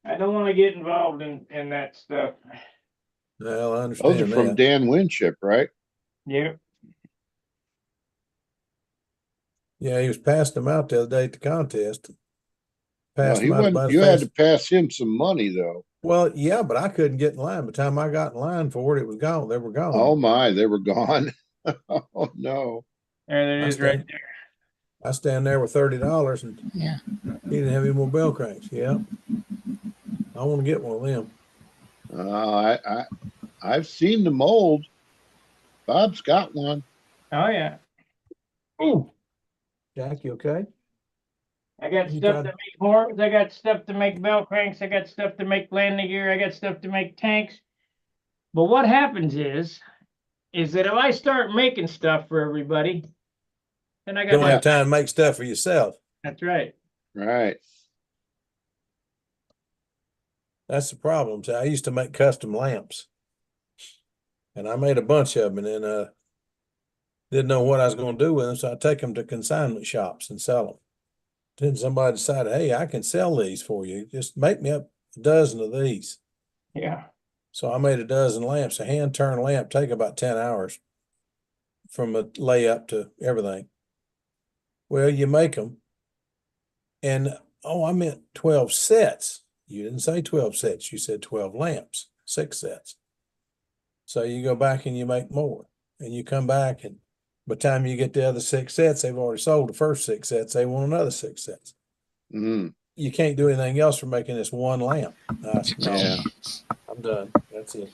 I don't want to get involved in that stuff. Well, I Those understand are from that. Dan Winship, right? Yep. Yeah, he was passing them out the other day at the contest. No, Passed he them out went. about as You had fast. to pass him some money though. Well, yeah, but I couldn't get in line. By the time I got in line for it, it was gone. They were gone. Oh my, they were gone. Oh no. There it is right there. I stand there with $30 and Yeah. he didn't have any more bell cranks. Yeah. I want to get one of them. I've seen the mold. Bob's got one. Oh, yeah. Ooh. Jack, you okay? I got You stuff tried- to make horns. I got stuff to make bell cranks. I got stuff to make landing gear. I got stuff to make tanks. But what happens is that if I start making stuff for everybody, then I got Don't my, have time to make stuff for yourself. that's right. Right. That's the problem. So I used to make custom lamps. And I made a bunch of them and then didn't know what I was going to do with them. So I take them to consignment shops and sell them. Then somebody decided, hey, I can sell these for you. Just make me up a dozen of these. Yeah. So I made a dozen lamps. A hand turn lamp take about 10 hours from a layup to everything. Well, you make them. And I meant 12 sets. You didn't say 12 sets. You said 12 lamps, 6 sets. So you go back and you make more. And you come back and by the time you get the other 6 sets, they've already sold the first 6 sets. They want another 6 sets. Mm, You can't do anything else for making this one lamp. I said, no, yeah. I'm done. That's it.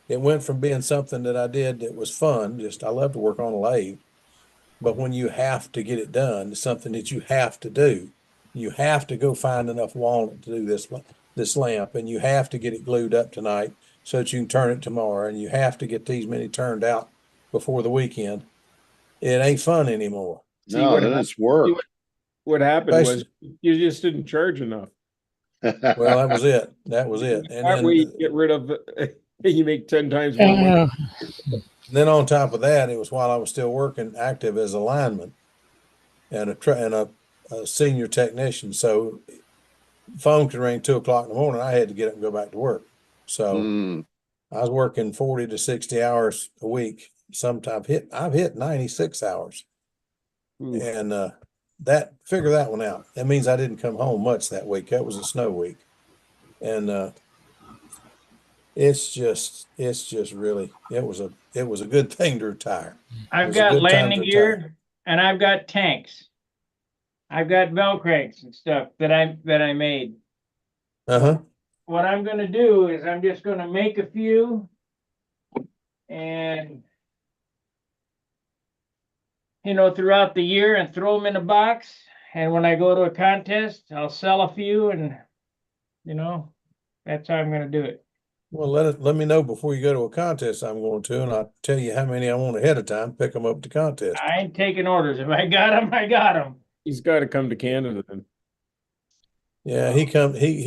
It went from being something that I did that was fun, just I love to work on a lathe. But when you have to get it done, it's something that you have to do. You have to go find enough walnut to do this lamp, and you have to get it glued up tonight so that you can turn it tomorrow, and you have to get these many turned out before the weekend. It ain't fun anymore. See, No, what then it's work. What happened was Basically- you just didn't charge enough. Well, that was it. That was it. And That way you then, get rid of, you make 10 times more money. then on top of that, it was while I was still working active as a lineman and a senior technician. So phone could ring 2 o'clock in the morning. I had to get up and go back to work. So Mm, I was working 40 to 60 hours a week. Sometimes I've hit 96 hours. Ooh. And figure that one out. That means I didn't come home much that week. That was a snow week. And it's just really it was a good thing to retire. I've was a got good time landing to retire. gear and I've got tanks. I've got bell cranks and stuff that I made. Uh-huh. what I'm gonna do is I'm just gonna make a few and throughout the year and throw them in a box. And when I go to a contest, I'll sell a few and that's how I'm gonna do it. Well, let me know before you go to a contest I'm going to, and I'll tell you how many I want ahead of time, pick them up at the contest. I ain't taking orders. If I got them, I got them. He's got to come to Canada then. Yeah, he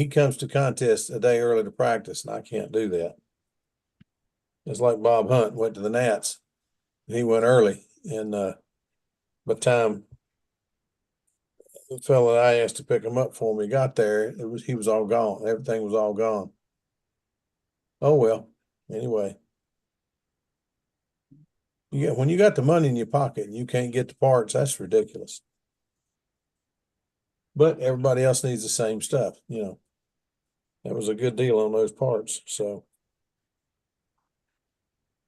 comes to contests a day early to practice, and I can't do that. It's like Bob Hunt went to the Nats. He went early, and by the time the fellow that I asked to pick him up for me got there, he was all gone. Everything was all gone. Oh well. Anyway, when you got the money in your pocket and you can't get the parts, that's ridiculous. But everybody else needs the same stuff, That was a good deal on those parts. So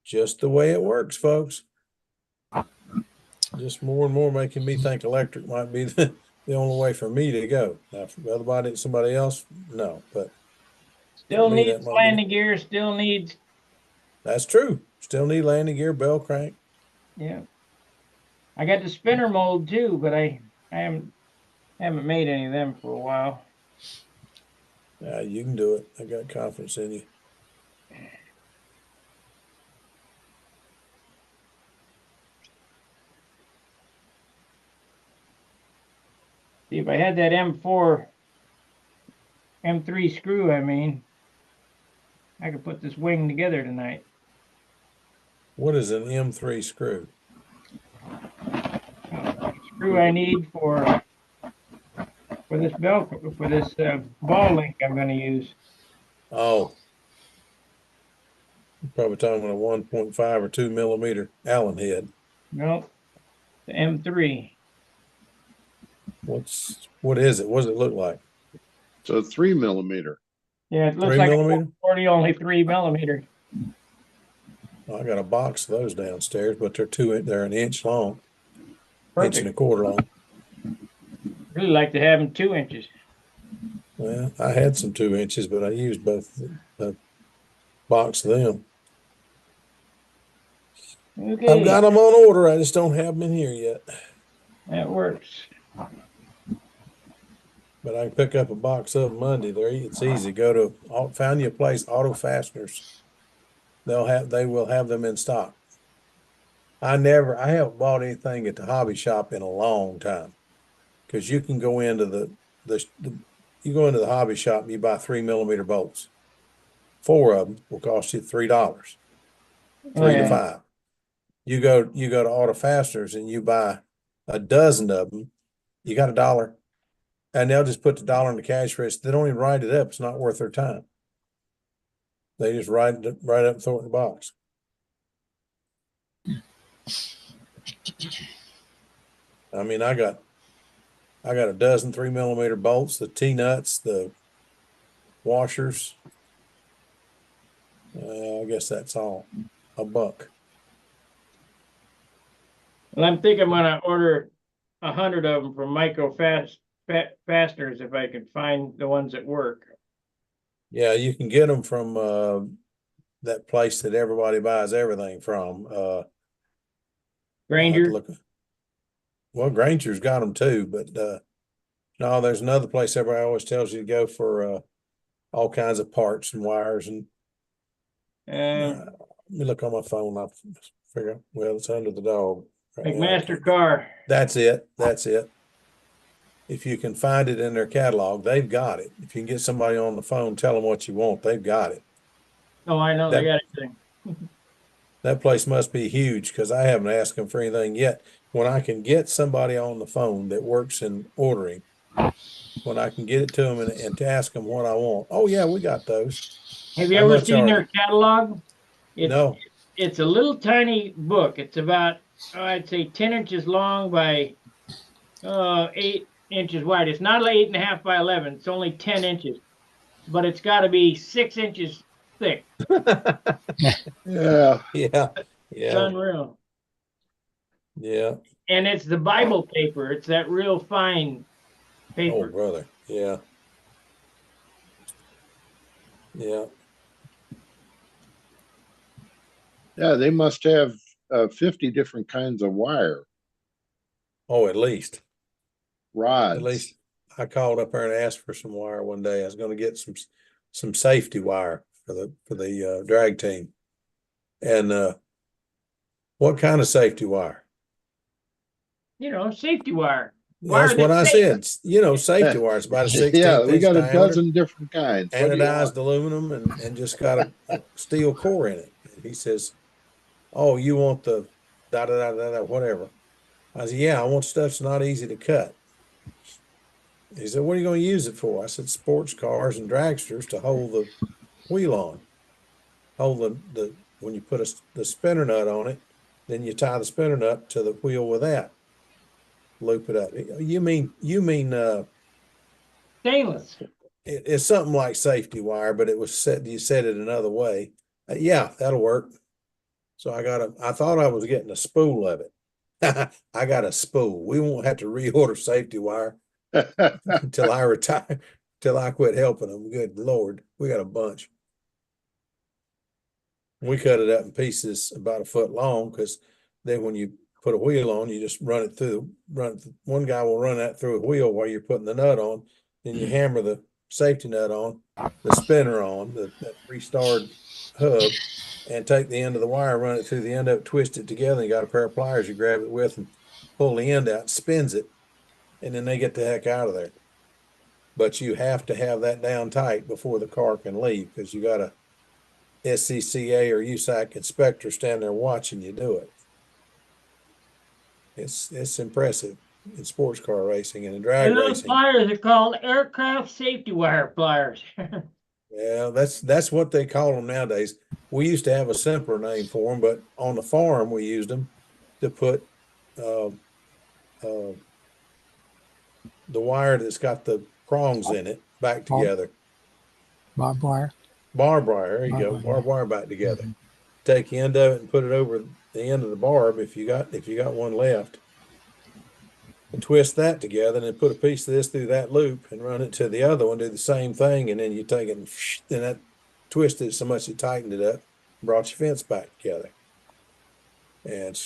just the way it works, folks. Just more and more making me think electric might be the only way for me to go. Now, for somebody else, no. But Still for me, needs that might be. landing gear. Still needs. That's true. Still need landing gear, bell crank. Yeah. I got the spinner mold too, but I haven't made any of them for a while. Yeah, you can do it. I got confidence in you. See, if I had that M4, M3 screw, I could put this wing together tonight. What is an M3 screw? Screw I need for this ball link I'm going to use. Oh, you're probably talking a 1.5 or 2 millimeter Allen head. No, the M3. What is it? What does it look like? It's a 3 millimeter. Yeah, it looks 3 like millimeter? a 40, only 3 millimeter. Well, I got a box of those downstairs, but they're an inch long, Perfect. inch and a quarter long. Really like to have them 2 inches. Well, I had some 2 inches, but I used both the box of them. Okay. I've got them on order. I just don't have them in here yet. That works. But I can pick up a box of them Monday. It's easy. Found you a place, Auto Fasteners. They will have them in stock. I haven't bought anything at the hobby shop in a long time. Because you can go into you go into the hobby shop and you buy 3 millimeter bolts. 4 of them will cost you $3, 3 to 5. You go to Auto Fasteners and you buy a dozen of them. You got $1, and they'll just put the dollar in the cash register. They don't even write it up. It's not worth their time. They just write it up and throw it in the box. I mean, I got a dozen 3 millimeter bolts, the T-nuts, the washers. I guess that's all. $1. Well, I'm thinking I'm gonna order 100 of them from fasteners if I can find the ones that work. Yeah, you can get them from that place that everybody buys everything from. Granger. Well, Granger's got them too, but no, there's another place everybody always tells you to go for all kinds of parts and wires. And let me look on my phone. I figure out, well, it's under the dog. Right, McMaster Car. That's it. If you can find it in their catalog, they've got it. If you can get somebody on the phone, tell them what you want, they've got it. Oh, I know, they got everything. That place must be huge because I haven't asked them for anything yet. When I can get somebody on the phone that works in ordering, when I can get it to them and to ask them what I want. Oh yeah, we got those. Have you ever seen their catalog? No. It's a little tiny book. It's about, I'd say 10 inches long by 8 inches wide. It's not 8.5 by 11. It's only 10 inches, but it's got to be 6 inches thick. Yeah. It's unreal. Yeah. And it's the Bible paper. It's that real fine paper. Oh, brother. Yeah. Yeah. Yeah, they must have 50 different kinds of wire Oh, at least. rods. At least I called up there and asked for some wire one day. I was going to get some safety wire for the drag team. And what kind of safety wire? You know, safety wire. That's what I said. You know, safety wire. It's about a 16th Yeah, we inch got a diameter, dozen different kinds. What do you want? anodized aluminum, and just got a steel core in it. And he says, "Oh, you want the da da da da da whatever?" I said, "Yeah, I want stuff that's not easy to cut." He said, "What are you going to use it for?" I said, "Sports cars and dragsters to hold the wheel on. Hold the when you put the spinner nut on it, then you tie the spinner nut to the wheel with that. Loop it up. You mean Stainless. it's something like safety wire, but it was set. You said it another way. Yeah, that'll work." So I thought I was getting a spool of it. I got a spool. We won't have to reorder safety wire until I retire, till I quit helping them. Good Lord, we got a bunch. We cut it up in pieces about a foot long, because then when you put a wheel on, you just run it through. One guy will run that through a wheel while you're putting the nut on. Then you hammer the safety nut on, the spinner on, that three-starred hub, and take the end of the wire, run it through the end of it, twist it together. And you got a pair of pliers you grab it with and pull the end out, spins it, and then they get the heck out of there. But you have to have that down tight before the car can leave, because you got a SCCA or USAC inspector stand there watching you do it. It's impressive in sports car racing and in drag And those racing. pliers are called aircraft safety wire pliers. Yeah, that's what they call them nowadays. We used to have a simpler name for them, but on the farm we used them to put uh, the wire that's got the prongs in it back together. Barbed wire. Barbed wire, there you go. Barbed wire back together. Take the end of it and put it over the end of the barb if you got one left, and twist that together, and then put a piece of this through that loop and run it to the other one, do the same thing, and then you take it and then that twisted it so much it tightened it up, brought your fence back together. And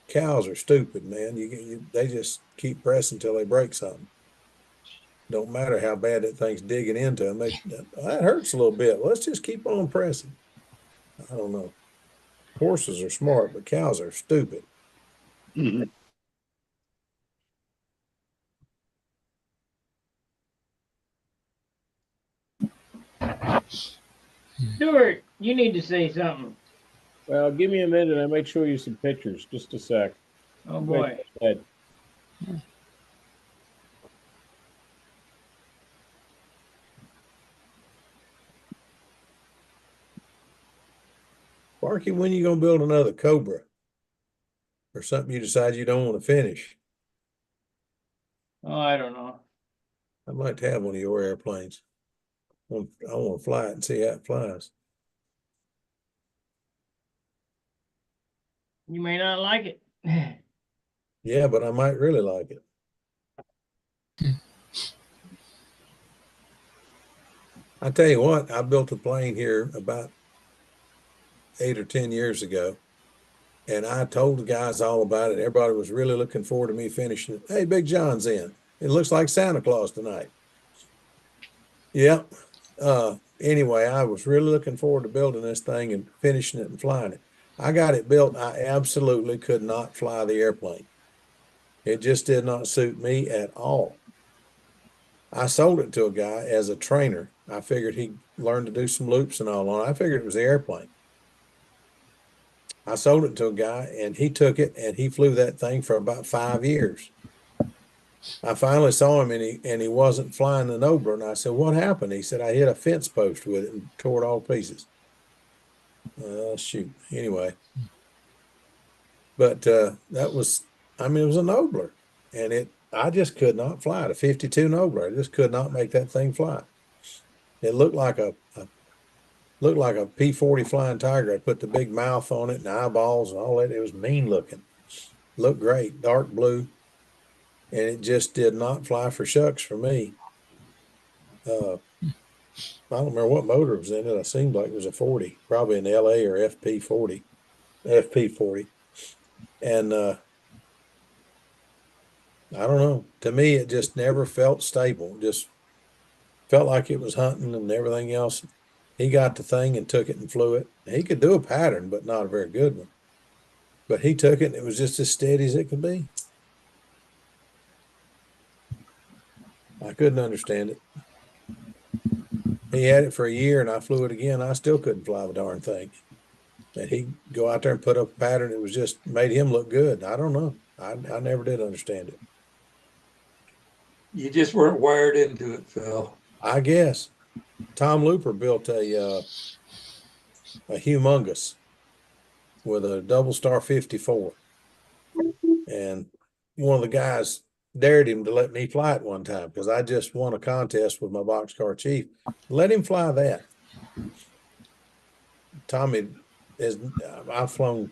cows are stupid, man. They just keep pressing until they break something. Don't matter how bad that thing's digging into them. That hurts a little bit. Let's just keep on pressing. I don't know. Horses are smart, but cows are stupid. Mhm. Stuart, you need to say something. Well, give me a minute. I might show you some pictures. Just a sec. Oh boy. Ed. Sparky, when you gonna build another Cobra or something you decide you don't want to finish? Oh, I don't know. I'd like to have one of your airplanes. I want to fly it and see how it flies. You may not like it. Yeah, but I might really like it. I tell you what, I built a plane here about 8 or 10 years ago, and I told the guys all about it. Everybody was really looking forward to me finishing it. Hey, Big John's in. It looks like Santa Claus tonight. Yep. Anyway, I was really looking forward to building this thing and finishing it and flying it. I got it built. I absolutely could not fly the airplane. It just did not suit me at all. I sold it to a guy as a trainer. I figured he learned to do some loops and all on it. I figured it was the airplane. I sold it to a guy, and he took it and he flew that thing for about 5 years. I finally saw him, and he wasn't flying the Nobler. And I said, "What happened?" He said, "I hit a fence post with it and tore it all to pieces." Shoot. Anyway, but that was, I mean, it was a Nobler, and I just could not fly it. A 52 Nobler. I just could not make that thing fly. It looked like a P-40 Flying Tiger. I put the big mouth on it and eyeballs and all that. It was mean looking. Looked great, dark blue, and it just did not fly for shucks for me. I don't remember what motor was in it. It seemed like it was a 40, probably an LA or FP40. And I don't know. To me, it just never felt stable. Just felt like it was hunting and everything else. He got the thing and took it and flew it. He could do a pattern, but not a very good one. But he took it and it was just as steady as it could be. I couldn't understand it. He had it for a year and I flew it again. I still couldn't fly the darn thing. And he'd go out there and put up a pattern. It was just made him look good. I don't know. I never did understand it. You just weren't wired into it, Phil. I guess Tom Looper built a humongous with a double star 54. And one of the guys dared him to let me fly it one time because I just won a contest with my boxcar chief. Let him fly that. Tommy is, I've flown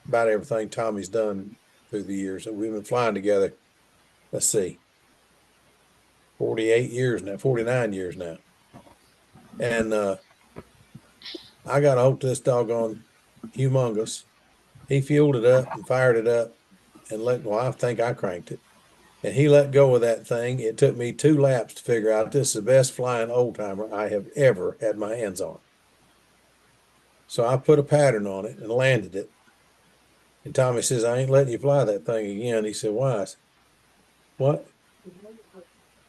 about everything Tommy's done through the years. And we've been flying together. Let's see, 48 years now, 49 years now. And I got a hold of this doggone humongous. He fueled it up and fired it up and I think I cranked it. And he let go of that thing. It took me 2 laps to figure out this is the best flying old timer I have ever had my hands on. So I put a pattern on it and landed it. And Tommy says, I ain't letting you fly that thing again. He said, why? I said, what?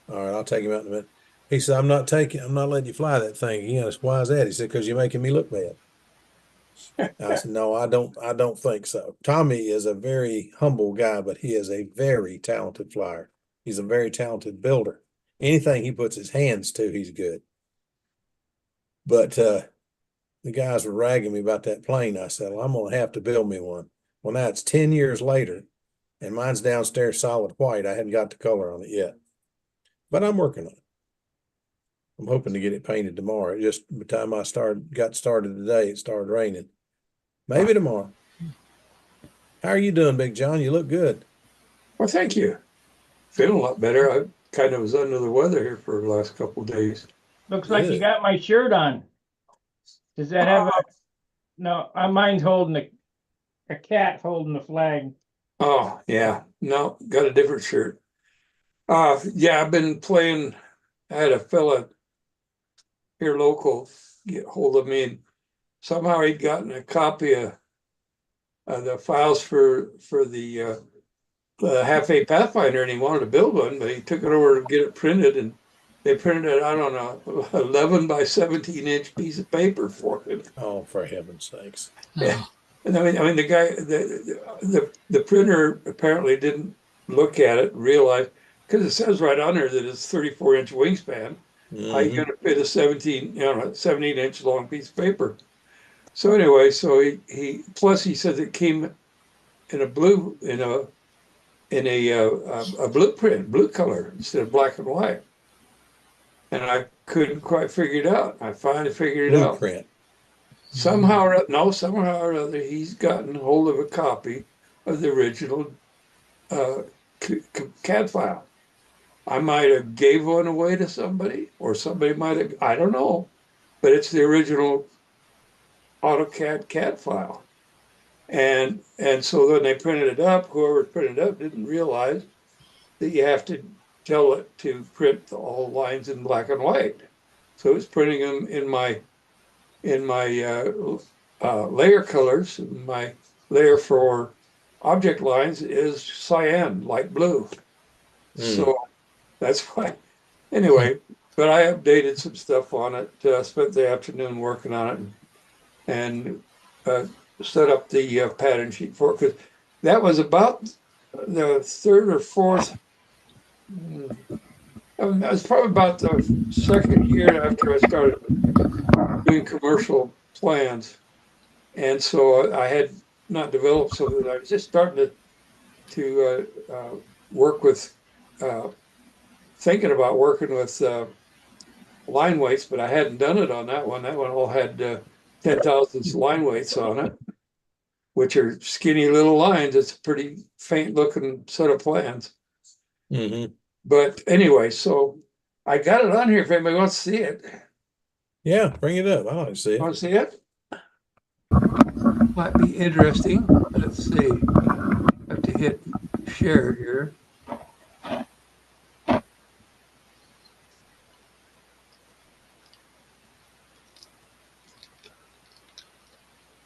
All right, I'll take him out in a minute. He said, I'm not letting you fly that thing again. I said, why is that? He said, because you're making me look bad. I said, no, I don't think so. Tommy is a very humble guy, but he is a very talented flyer. He's a very talented builder. Anything he puts his hands to, he's good. But the guys were ragging me about that plane. I said, well, I'm going to have to build me one. Well, now it's 10 years later, and mine's downstairs solid white. I haven't got the color on it yet, but I'm working on it. I'm hoping to get it painted tomorrow. It just, by the time I got started today, it started raining. Maybe tomorrow. How are you doing, Big John? You look good. Well, thank you. Feeling a lot better. I kind of was under the weather here for the last couple of days. Looks like you Good. got my shirt on. Does that have a, no, mine's holding a cat holding the flag. Oh, yeah. No, got a different shirt. Yeah, I've been playing. I had a fella here local get hold of me, and somehow he'd gotten a copy of the files for the half-A Pathfinder, and he wanted to build one, but he took it over to get it printed, and they printed it out on a 11 by 17-inch piece of paper for him. Oh, for heaven's sakes. Yeah. And I mean, the guy, the printer apparently didn't look at it and realize, because it says right on there that it's 34-inch wingspan. How you going to fit a 17-inch long piece of paper? So anyway, so he plus he said it came in a blue blueprint, blue color instead of black and white, and I couldn't quite figure it out. I finally figured it out. Blueprint. Somehow or other, he's gotten hold of a copy of the original CAD file. I might have gave one away to somebody, or somebody might have, I don't know, but it's the original AutoCAD CAD file. And so when they printed it up, whoever printed it up didn't realize that you have to tell it to print all lines in black and white. So it's printing them in my layer colors. My layer for object lines is cyan, light blue. So that's why. Anyway, but I updated some stuff on it. Spent the afternoon working on it, and set up the pattern sheet for it, because that was about the third or fourth. It was probably about the second year after I started doing commercial plans, and so I had not developed something. I was just starting to work with, thinking about working with line weights, but I hadn't done it on that one. That one all had 10,000 line weights on it, which are skinny little lines. It's a pretty faint looking set of plans. Mm-hmm. But anyway, so I got it on here if anybody wants to see it. Yeah, bring it up. I like to see Want it. to see it? Might be interesting. Let's see. Have to hit share here.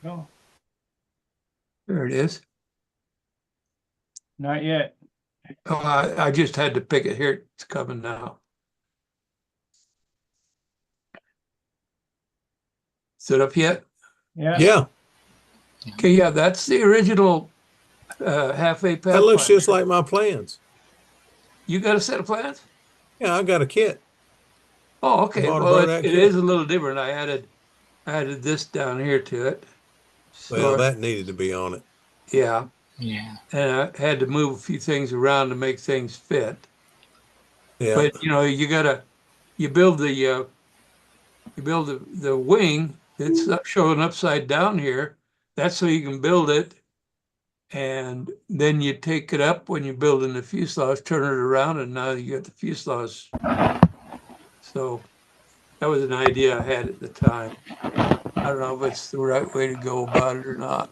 No, There it is. not yet. Oh, I just had to pick it here. It's coming now. Is it up yet? Yeah. Yeah, Okay, yeah, that's the original half-A that looks just Pathfinder. like my plans. You got a set of plans? Yeah, I got a kit. Oh, I okay. bought a Well, Brodak it is kit. a little different. I added this down here to it. Well, So that needed to be on it. yeah, Yeah. and I had to move a few things around to make things fit. Yeah, But you build the wing that's showing upside down here. That's so you can build it, and then you take it up when you're building the fuselage, turn it around, and now you got the fuselage. So that was an idea I had at the time. I don't know if it's the right way to go about it or not.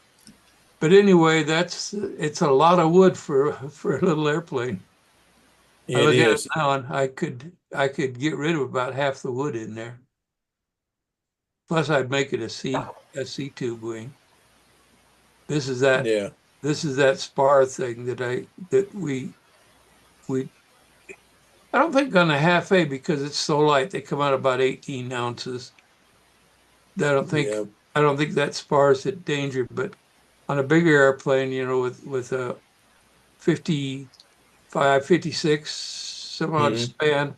But anyway, it's a lot of wood for a little airplane. I it look at it is. now and I could get rid of about half the wood in there. Plus I'd make it a C tube wing. This is that Yeah, this is that spar thing that we I don't think on a half A because it's so light they come out about 18 ounces. I don't think yeah. I don't think that spar is at danger, but on a bigger airplane, with a 55, 56 some odd Hmm. span,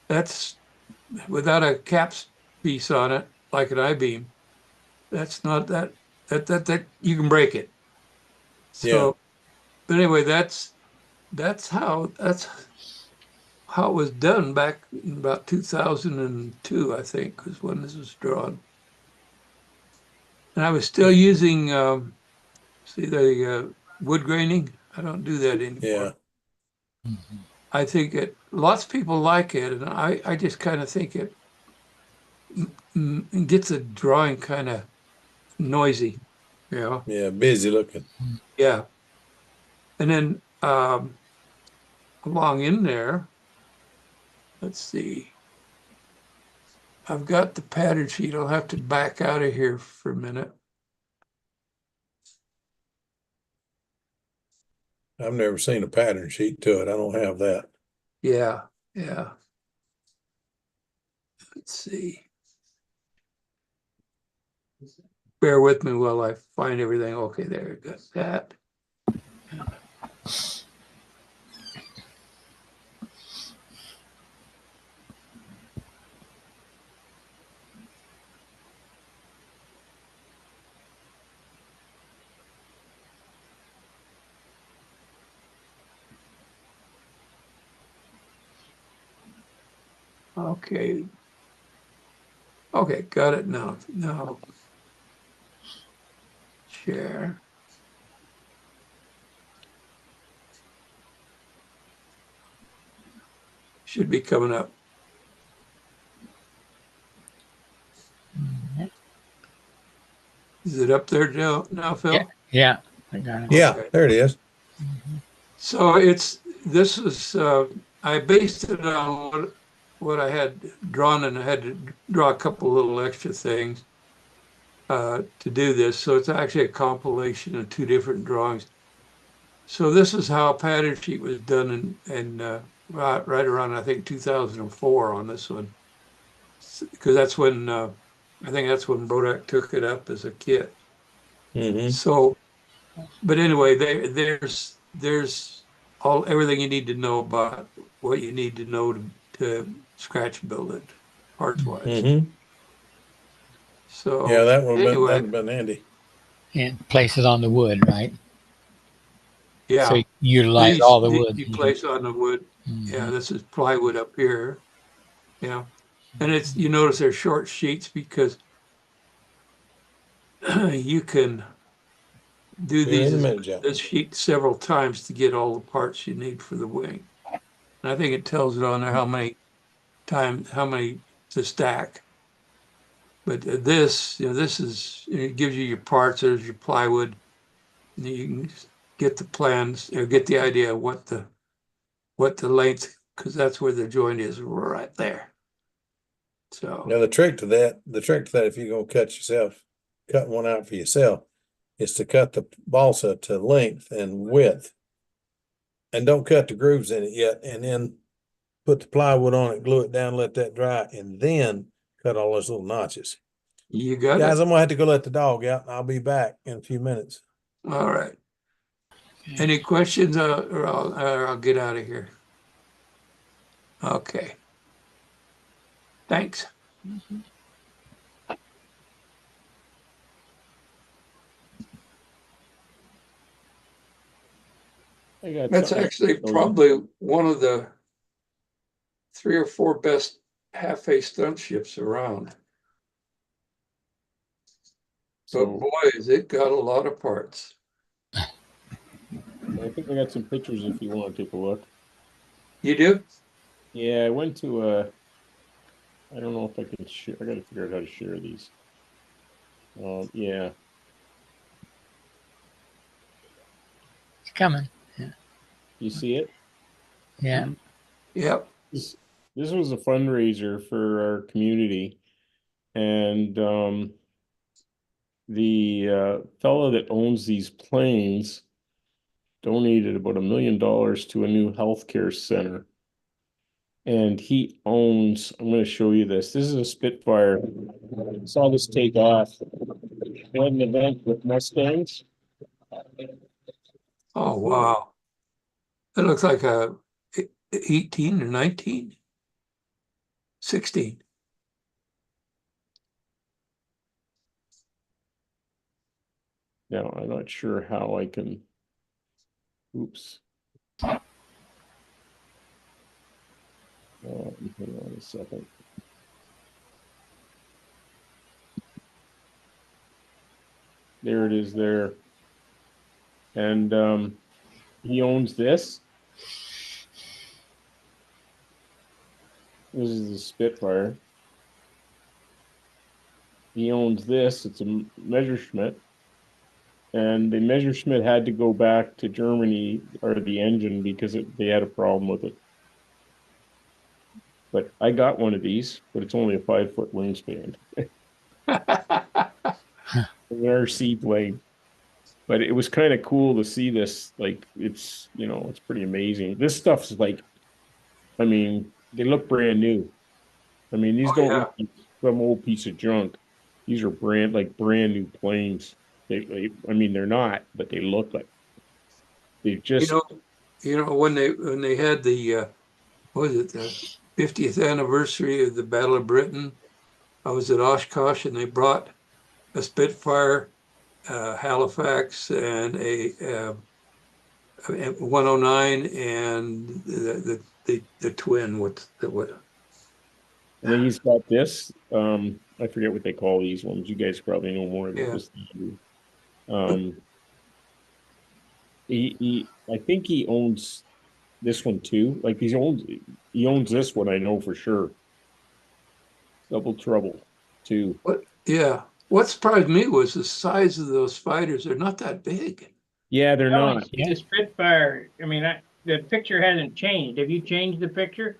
that's without a caps piece on it, like an I-beam, that's not that you can break it. Yeah, So, but anyway, that's how it was done back in about 2002, I think, was when this was drawn. And I was still using, see the wood graining. I don't do that yeah. anymore. Mhm. I think lots of people like it, and I just kind of think it gets a drawing kind of noisy, you know? Yeah, busy looking. Yeah. And then along in there, let's see, I've got the pattern sheet. I'll have to back out of here for a minute. I've never seen a pattern sheet to it. I don't have that. Yeah, yeah. Let's see. Bear with me while I find everything. Okay, there, got that. Okay. Okay, got it now. Now, share. Should be coming up. Is it up there now, Phil? Yeah. I got it. Yeah, Okay. there it is. So this is I based it on what I had drawn, and I had to draw a couple little extra things to do this. So it's actually a compilation of two different drawings. So this is how a pattern sheet was done in right around, I think, 2004 on this one, because that's when I think that's when Bodak took it up as a kit. Hmm. So, but anyway, there's everything you need to know about what you need to know to scratch build it parts wise. Hmm. Yeah, So that'd anyway, have been handy. And place it on the wood, right? So yeah, you utilize all the wood. you place on the wood. Yeah, Mhm. this is plywood up here. Yeah, and you notice they're short sheets because you can do Be in these a as minute, Joe. this sheet several times to get all the parts you need for the wing. And I think it tells it on there how many to stack. But this, this is, it gives you your parts, there's your plywood. And you can get the plans, get the idea of what the length, because that's where the joint is right there. So, Now the trick to that, if you're gonna cut one out for yourself, is to cut the balsa to length and width. And don't cut the grooves in it yet, and then put the plywood on it, glue it down, let that dry, and then cut all those little notches. you got Guys, it. I'm gonna have to go let the dog out, and I'll be back in a few minutes. All right. Any questions, or I'll get out of here. Okay. Thanks. I got That's something. actually probably one of the 3 or 4 best half-face stunt ships around. So But boy, has it got a lot of parts. I think I got some pictures if you want to take a look. You do? Yeah, I went to I don't know if I can share. I got to figure out how to share these. Yeah. It's coming. You see it? Yeah. Yep. This was a fundraiser for our community, and the fellow that owns these planes donated about $1 million to a new healthcare center. And he owns, I'm going to show you this. This is a Spitfire. I saw this take off. They had an event with Mustangs. Oh, wow. It looks like a 18 or 19. 16. Now, I'm not sure how I can, oops. Hang on a second. There it is there. And he owns this. This is the Spitfire. He owns this. It's a Messerschmitt. And the Messerschmitt had to go back to Germany, or the engine, because they had a problem with it. But I got one of these, but it's only a 5-foot wingspan. An RC plane. But it was kind of cool to see this. Like, it's, it's pretty amazing. This stuff's like, I mean, they look brand new. I mean, these don't look like some old piece of junk. These are brand new planes. I mean, they're not, but they look like they just. When they had the what was it, the 50th anniversary of the Battle of Britain, I was at Oshkosh and they brought a Spitfire, Halifax, and a 109, and the twin. What? And then he's got this. I forget what they call these ones. You guys probably know more about this than you. I think he owns this one too. Like he owns this one, I know for sure. Double Trouble too. What? Yeah. What surprised me was the size of those fighters. They're not that big. Yeah, they're not. The Spitfire. I mean, the picture hasn't changed. Have you changed the picture?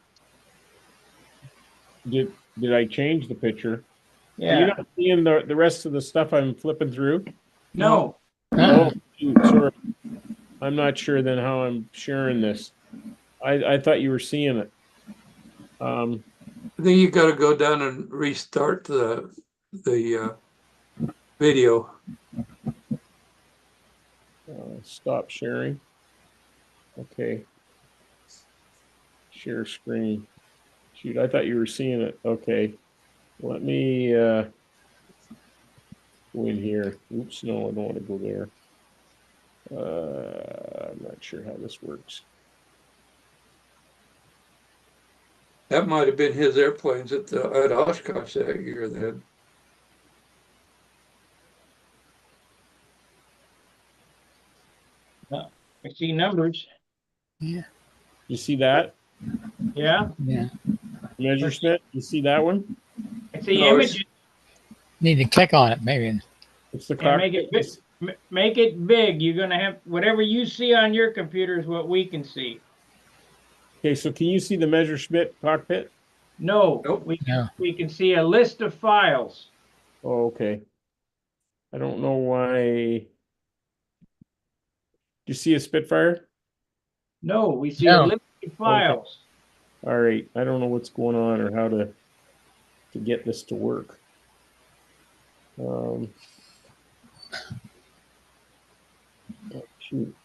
Did I change the picture? Yeah. You're not seeing the rest of the stuff I'm flipping through? No. Oh, sorry. I'm not sure then how I'm sharing this. I thought you were seeing it. I think you got to go down and restart the video. Stop sharing. Okay. Share screen. Shoot, I thought you were seeing it. Okay. Let me go in here. Oops, no, I don't want to go there. I'm not sure how this works. That might have been his airplanes at Oshkosh that year then. I see numbers. Yeah. You see that? Yeah. Yeah. Messerschmitt? You see that one? I see No, images. Need to click on it, maybe. It's the And make it cockpit. big, make it big. You're gonna have whatever you see on your computer is what we can see. Okay, so can you see the Messerschmitt cockpit? No, Nope. No. we can see a list of files. Oh, okay. I don't know why. Do you see a Spitfire? No, we see a No. list of files. All right. I don't know what's going on or how to get this to work. Oh, shoot.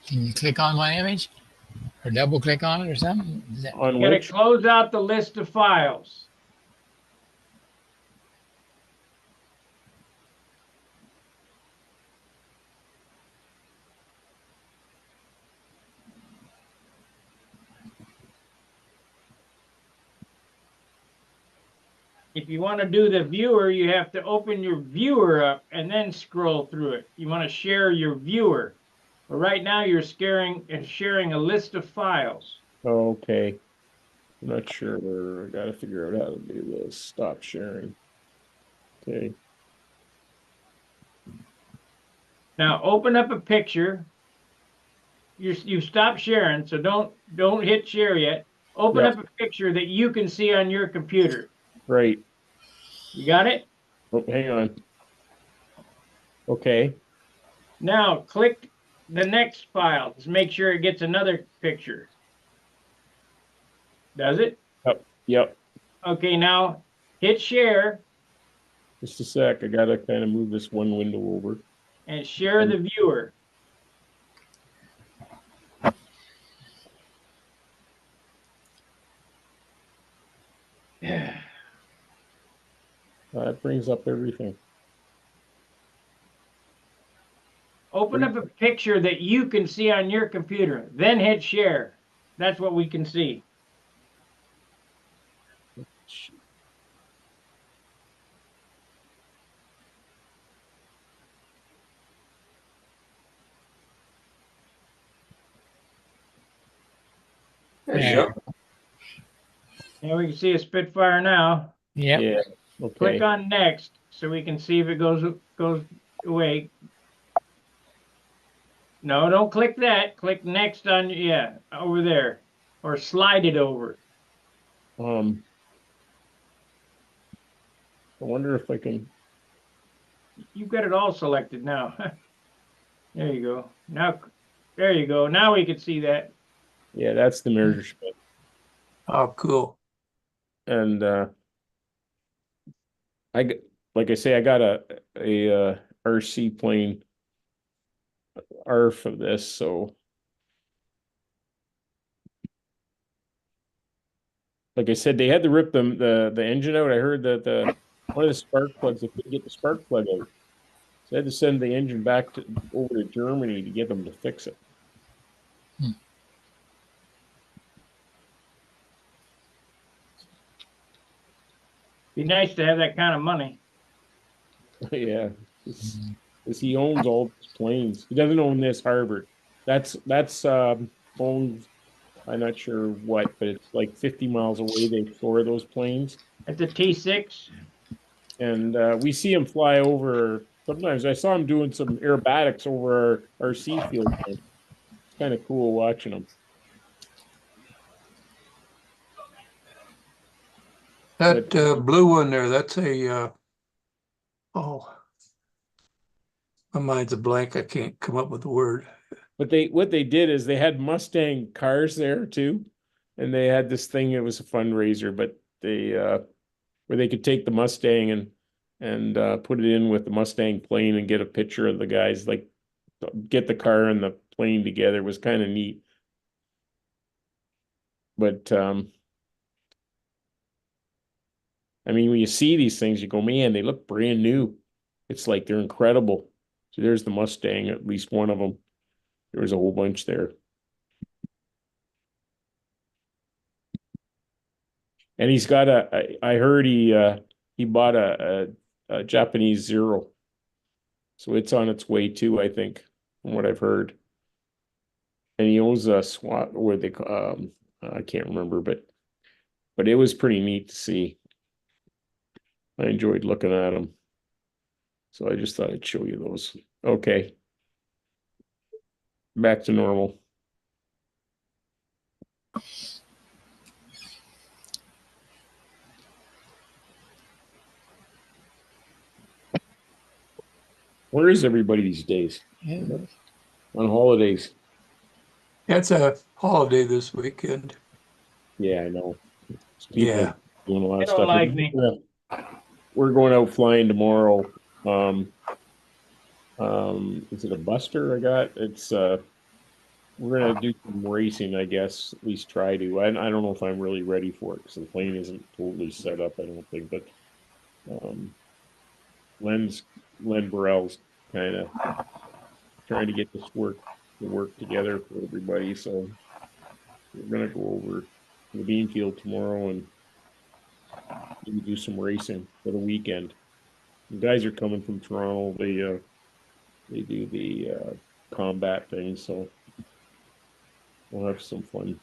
Can you click on one image or double click on it or something? Is that, On You gotta which? close out the list of files. If you want to do the viewer, you have to open your viewer up and then scroll through it. You want to share your viewer. But right now you're sharing a list of files. Oh, okay. I'm not sure. I gotta figure out how to do this. Stop sharing. Okay. Now open up a picture. You stop sharing, so don't hit share yet. Open Yep. up a picture that you can see on your computer. Right. You got it? Oh, hang on. Okay. Now click the next file to make sure it gets another picture. Does it? Yep. Yep. Okay, now hit share Just a sec. I gotta kind of move this one window over. and share the viewer. That brings up everything. Open up a picture that you can see on your computer, then hit share. That's what we can see. There Yeah. you go. And we can see a Spitfire now. yep. Yeah. Click Okay. on next so we can see if it goes away. No, don't click that. Click next on, yeah, over there. Or slide it over. I wonder if I can. You've got it all selected now. There you go. Now, there you go. Now we can see that. Yeah, that's the Messerschmitt. Oh, cool. And like I say, I got a RC plane ARF of this, so like I said, they had to rip the engine out. I heard that the one of the spark plugs, they couldn't get the spark plug out. So I had to send the engine back over to Germany to get them to fix it. Be nice to have that kind of money. Yeah, because he owns all these planes. He doesn't own this Harvard. That's owns, I'm not sure what, but it's like 50 miles away. They store those planes, It's a T6. and we see him fly over. Sometimes I saw him doing some aerobatics over our sea field. It's kind of cool watching him. That blue one there, that's a, oh, my mind's a blank. I can't come up with the word. But what they did is they had Mustang cars there too, and they had this thing. It was a fundraiser, but they where they could take the Mustang and put it in with the Mustang plane and get a picture of the guys, like get the car and the plane together. It was kind of neat. But I mean, when you see these things, you go, man, they look brand new. It's like they're incredible. So there's the Mustang, at least one of them. There was a whole bunch there. And he's got I heard he bought a Japanese Zero. So it's on its way too, I think, from what I've heard. And he owns a SWAT where they I can't remember, but it was pretty neat to see. I enjoyed looking at them. So I just thought I'd show you those. Okay. Back to normal. Where is everybody these days? Yeah. On holidays. It's a holiday this weekend. Yeah, I know. People Yeah. doing a lot They of don't stuff. like me. We're going out flying tomorrow. Is it a Buster I got? It's we're gonna do some racing, I guess. At least try to. I don't know if I'm really ready for it because the plane isn't totally set up. I don't think, but um, Len Burrell's kind of trying to get this to work together for everybody. So we're gonna go over to the bean field tomorrow and maybe do some racing for the weekend. The guys are coming from Toronto. They do the combat thing, so we'll have some fun.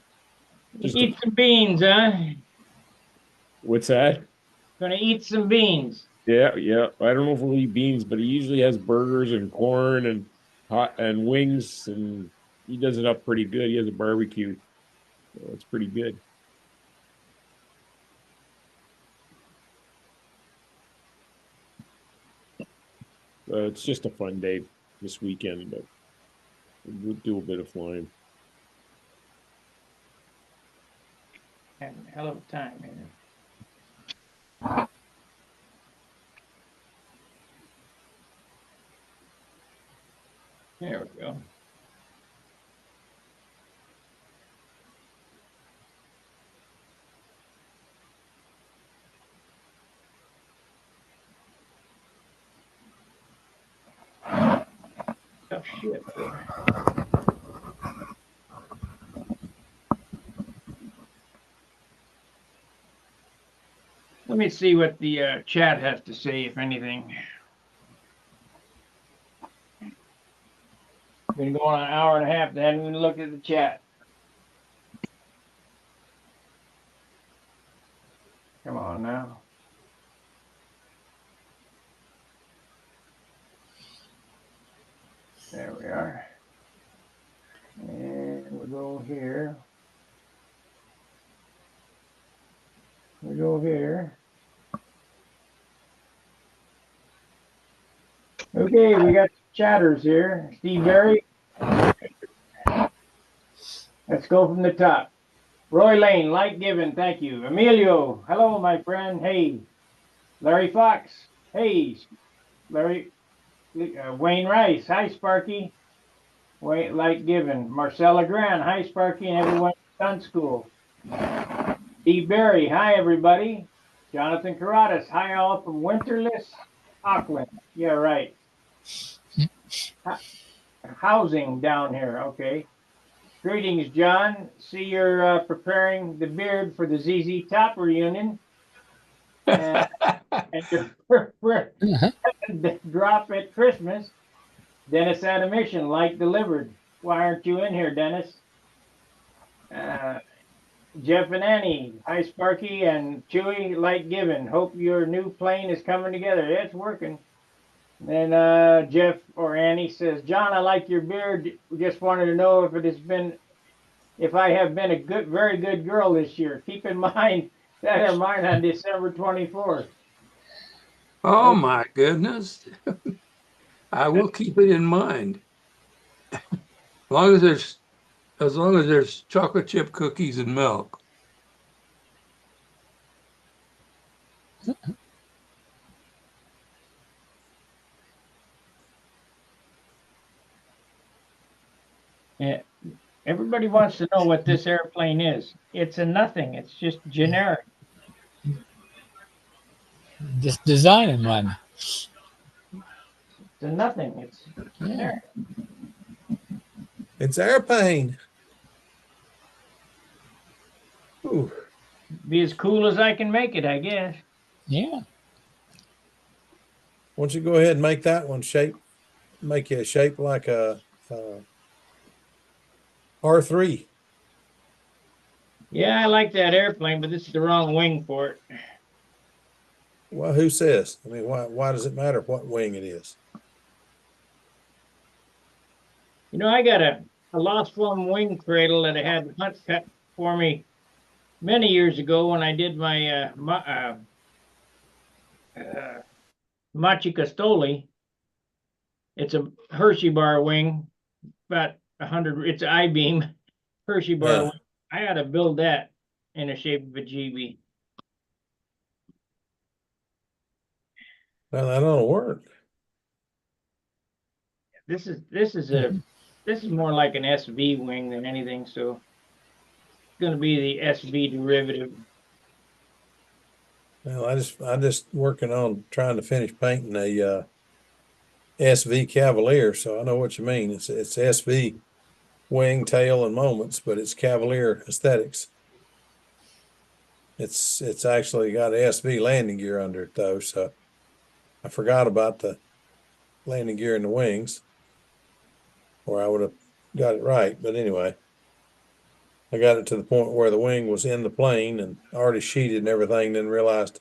Just Eat some beans, huh? what's that? Gonna eat some beans. Yeah, yeah. I don't know if we'll eat beans, but he usually has burgers and corn and hot and wings, and he does it up pretty good. He has a barbecue, so it's pretty good. It's just a fun day this weekend, but we'll do a bit of flying. Having a hell of a time here. There we go. Tough shit. Let me see what the chat has to say, if anything. Been going on an hour and a half. They hadn't even looked at the chat. Come on now. There we are. And we'll go here. We go here. Okay, we got chatters here. Steve Berry. Let's go from the top. Roy Lane, like given, thank you. Emilio, hello, my friend. Hey. Larry Fox. Hey, Larry. Wayne Rice. Hi, Sparky. Wayne, like given. Marcella Gran. Hi, Sparky, and everyone at Stunt School. Steve Berry. Hi, everybody. Jonathan Carradas. Hi, all from Winterless, Auckland. Yeah, right. Housing down here. Okay. Greetings, John. See you're preparing the beard for the ZZ Top reunion. And your drop at Christmas. Dennis at a mission, like delivered. Why aren't you in here, Dennis? Jeff and Annie. Hi, Sparky and Chewy, like given. Hope your new plane is coming together. Yeah, it's working. And Jeff or Annie says, John, I like your beard. Just wanted to know if I have been a very good girl this year. Keep in mind that are mine on December 24th. Oh my goodness. I will keep it in mind. As long as there's chocolate chip cookies and milk. Yeah. Everybody wants to know what this airplane is. It's a nothing. It's just generic. Just designing one. It's a nothing. It's generic. It's airplane. Ooh. Be as cool as I can make it, I guess. Yeah. Why don't you go ahead and make that one make you a shape like a R3. Yeah, I like that airplane, but this is the wrong wing for it. Well, who says? I mean, why does it matter what wing it is? You know, I got a lost form wing cradle that I had Hunt cut for me many years ago when I did my Machi Castoli. It's a Hershey bar wing, about 100. It's an I-beam Hershey bar wing. I had to build that in the shape of a GB. Well, that don't work. This is more like an SV wing than anything, so it's going to be the SV derivative. Well, I just working on trying to finish painting a SV Cavalier, so I know what you mean. It's SV wing, tail, and moments, but it's Cavalier aesthetics. It's actually got SV landing gear under it though, so I forgot about the landing gear in the wings, or I would have got it right. But anyway, I got it to the point where the wing was in the plane and already sheeted and everything, then realized,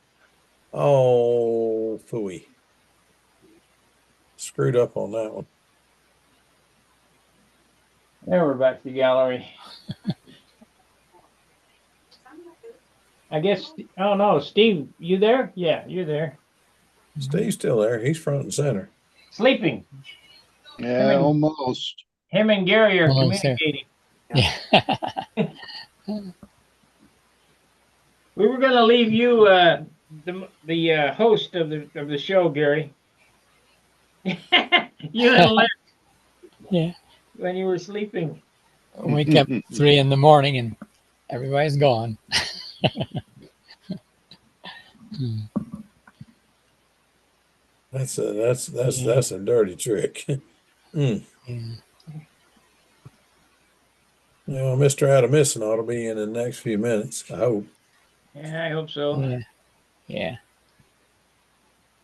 oh, phooey. Screwed up on that one. Now we're back to the gallery. I guess, oh no, Steve, you there? Yeah, you're there. Steve's still there. He's front and center. Sleeping. Yeah, almost. Him and Gary are Almost there. communicating. Yeah. We were going to leave you the host of the show, Gary. You had left Yeah. when you were sleeping. Wake up 3 in the morning and everybody's gone. That's a dirty trick. Yeah. You know, Mr. Adamison ought to be in the next few minutes, I hope. Yeah, I hope so. Yeah. Yeah.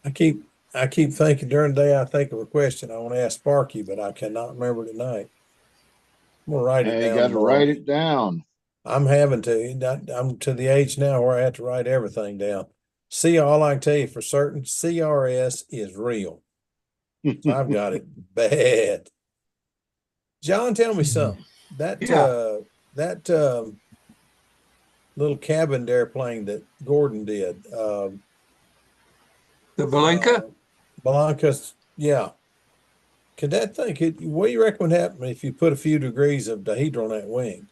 I keep thinking during the day, I think of a question I want to ask Sparky, but I cannot remember tonight. I'm gonna write it Hey, down. got to tomorrow. write it down. I'm having to. I'm to the age now where I have to write everything down. See, all I can tell you for certain, CRS is real. So I've got it bad. John, tell me something. That little cabined airplane that Gordon did. The Belenka? Belanca's, yeah. Could that thing? What do you reckon would happen if you put a few degrees of dihedral on that wing?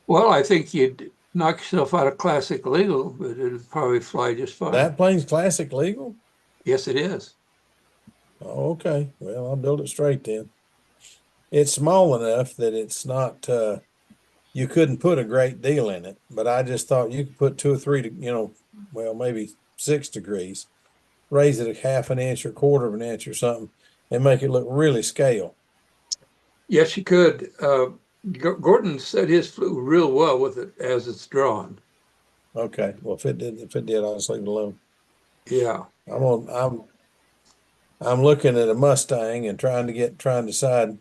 Well, I think you'd knock yourself out of classic legal, but it'd probably fly just fine. That plane's classic legal? Yes, it is. Oh, okay. Well, I'll build it straight then. It's small enough that it's not, you couldn't put a great deal in it, but I just thought you could put 2 or 3, well, maybe 6 degrees, raise it a half an inch or quarter of an inch or something and make it look really scale. Yes, you could. Gordon said his flew real well with it as it's drawn. Okay. Well, if it did, I'll just leave it alone. Yeah. I'm looking at a Mustang and trying to decide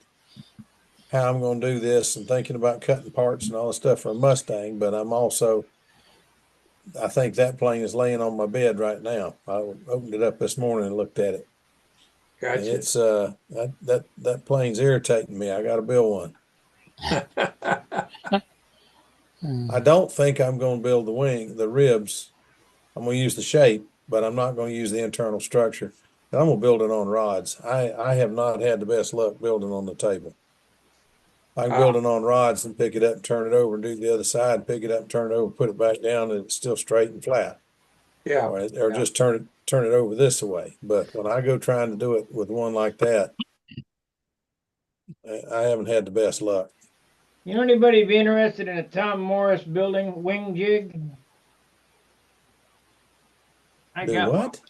how I'm going to do this and thinking about cutting parts and all the stuff for a Mustang, but I think that plane is laying on my bed right now. I opened it up this morning and looked at it. Gotcha. And it's that plane's irritating me. I got to build one. I don't think I'm going to build the ribs. I'm going to use the shape, but I'm not going to use the internal structure. I'm going to build it on rods. I have not had the best luck building on the table. I can build it on rods and pick it up and turn it over and do the other side, pick it up, turn it over, put it back down, and it's still straight and flat. Yeah. Or just turn it over this way. But when I go trying to do it with one like that, I haven't had the best luck. You know anybody be interested in a Tom Morris building wing jig? I Do got what?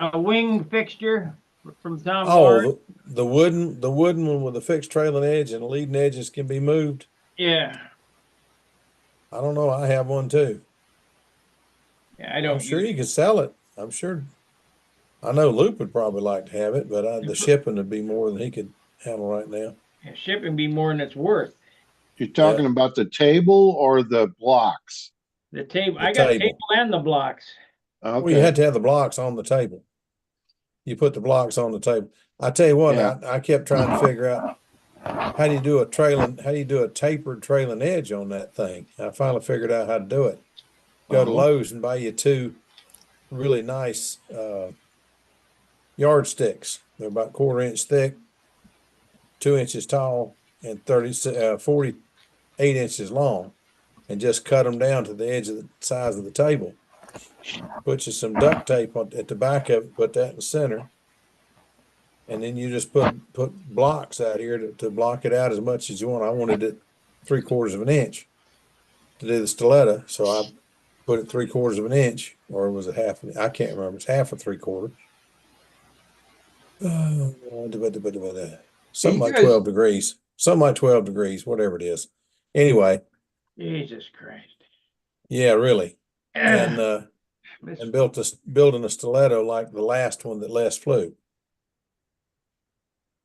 a wing fixture from Tom Morris. Oh, the wooden one with the fixed trailing edge and the leading edges can be moved. Yeah. I don't know. I have one too. Yeah, I don't. I'm sure you could sell it. I'm sure. I know Luke would probably like to have it, but the shipping would be more than he could handle right now. Yeah, shipping be more than it's worth. You're talking about the table or the blocks? The table. The I got table. table and the blocks. Well, you Okay, had to have the blocks on the table. You put the blocks on the table. I tell you what, Yeah. I kept trying to figure out how do you do a tapered trailing edge on that thing? I finally figured out how to do it. Go to Uh-huh. Lowe's and buy you two really nice yardsticks. They're about 1/4 inch thick, 2 inches tall, and 48 inches long, and just cut them down to the edge of the size of the table. Put you some duct tape at the back of it, put that in the center, and then you just put blocks out here to block it out as much as you want. I wanted it 3/4 inch to do the stiletto, so I put it 3/4 inch, or was it half? I can't remember. It's half or 3/4. Something You like guys- 12 degrees. Something like 12 degrees, whatever it is. Anyway, Jesus Christ. yeah, really. And Miss- and building a stiletto like the last one that Les flew.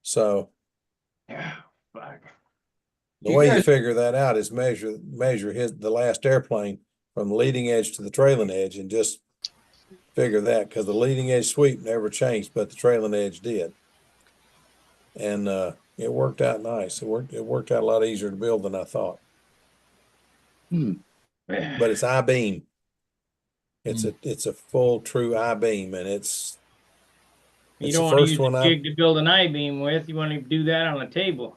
So Yeah, fuck. the You way you guys- figure that out is measure the last airplane from the leading edge to the trailing edge, and just figure that, because the leading edge sweep never changed, but the trailing edge did. And it worked out nice. It worked out a lot easier to build than I thought. But it's I-beam. It's a full true I-beam, and You it's don't the want to first use one a jig to build an I-beam with. You want to do that on a table.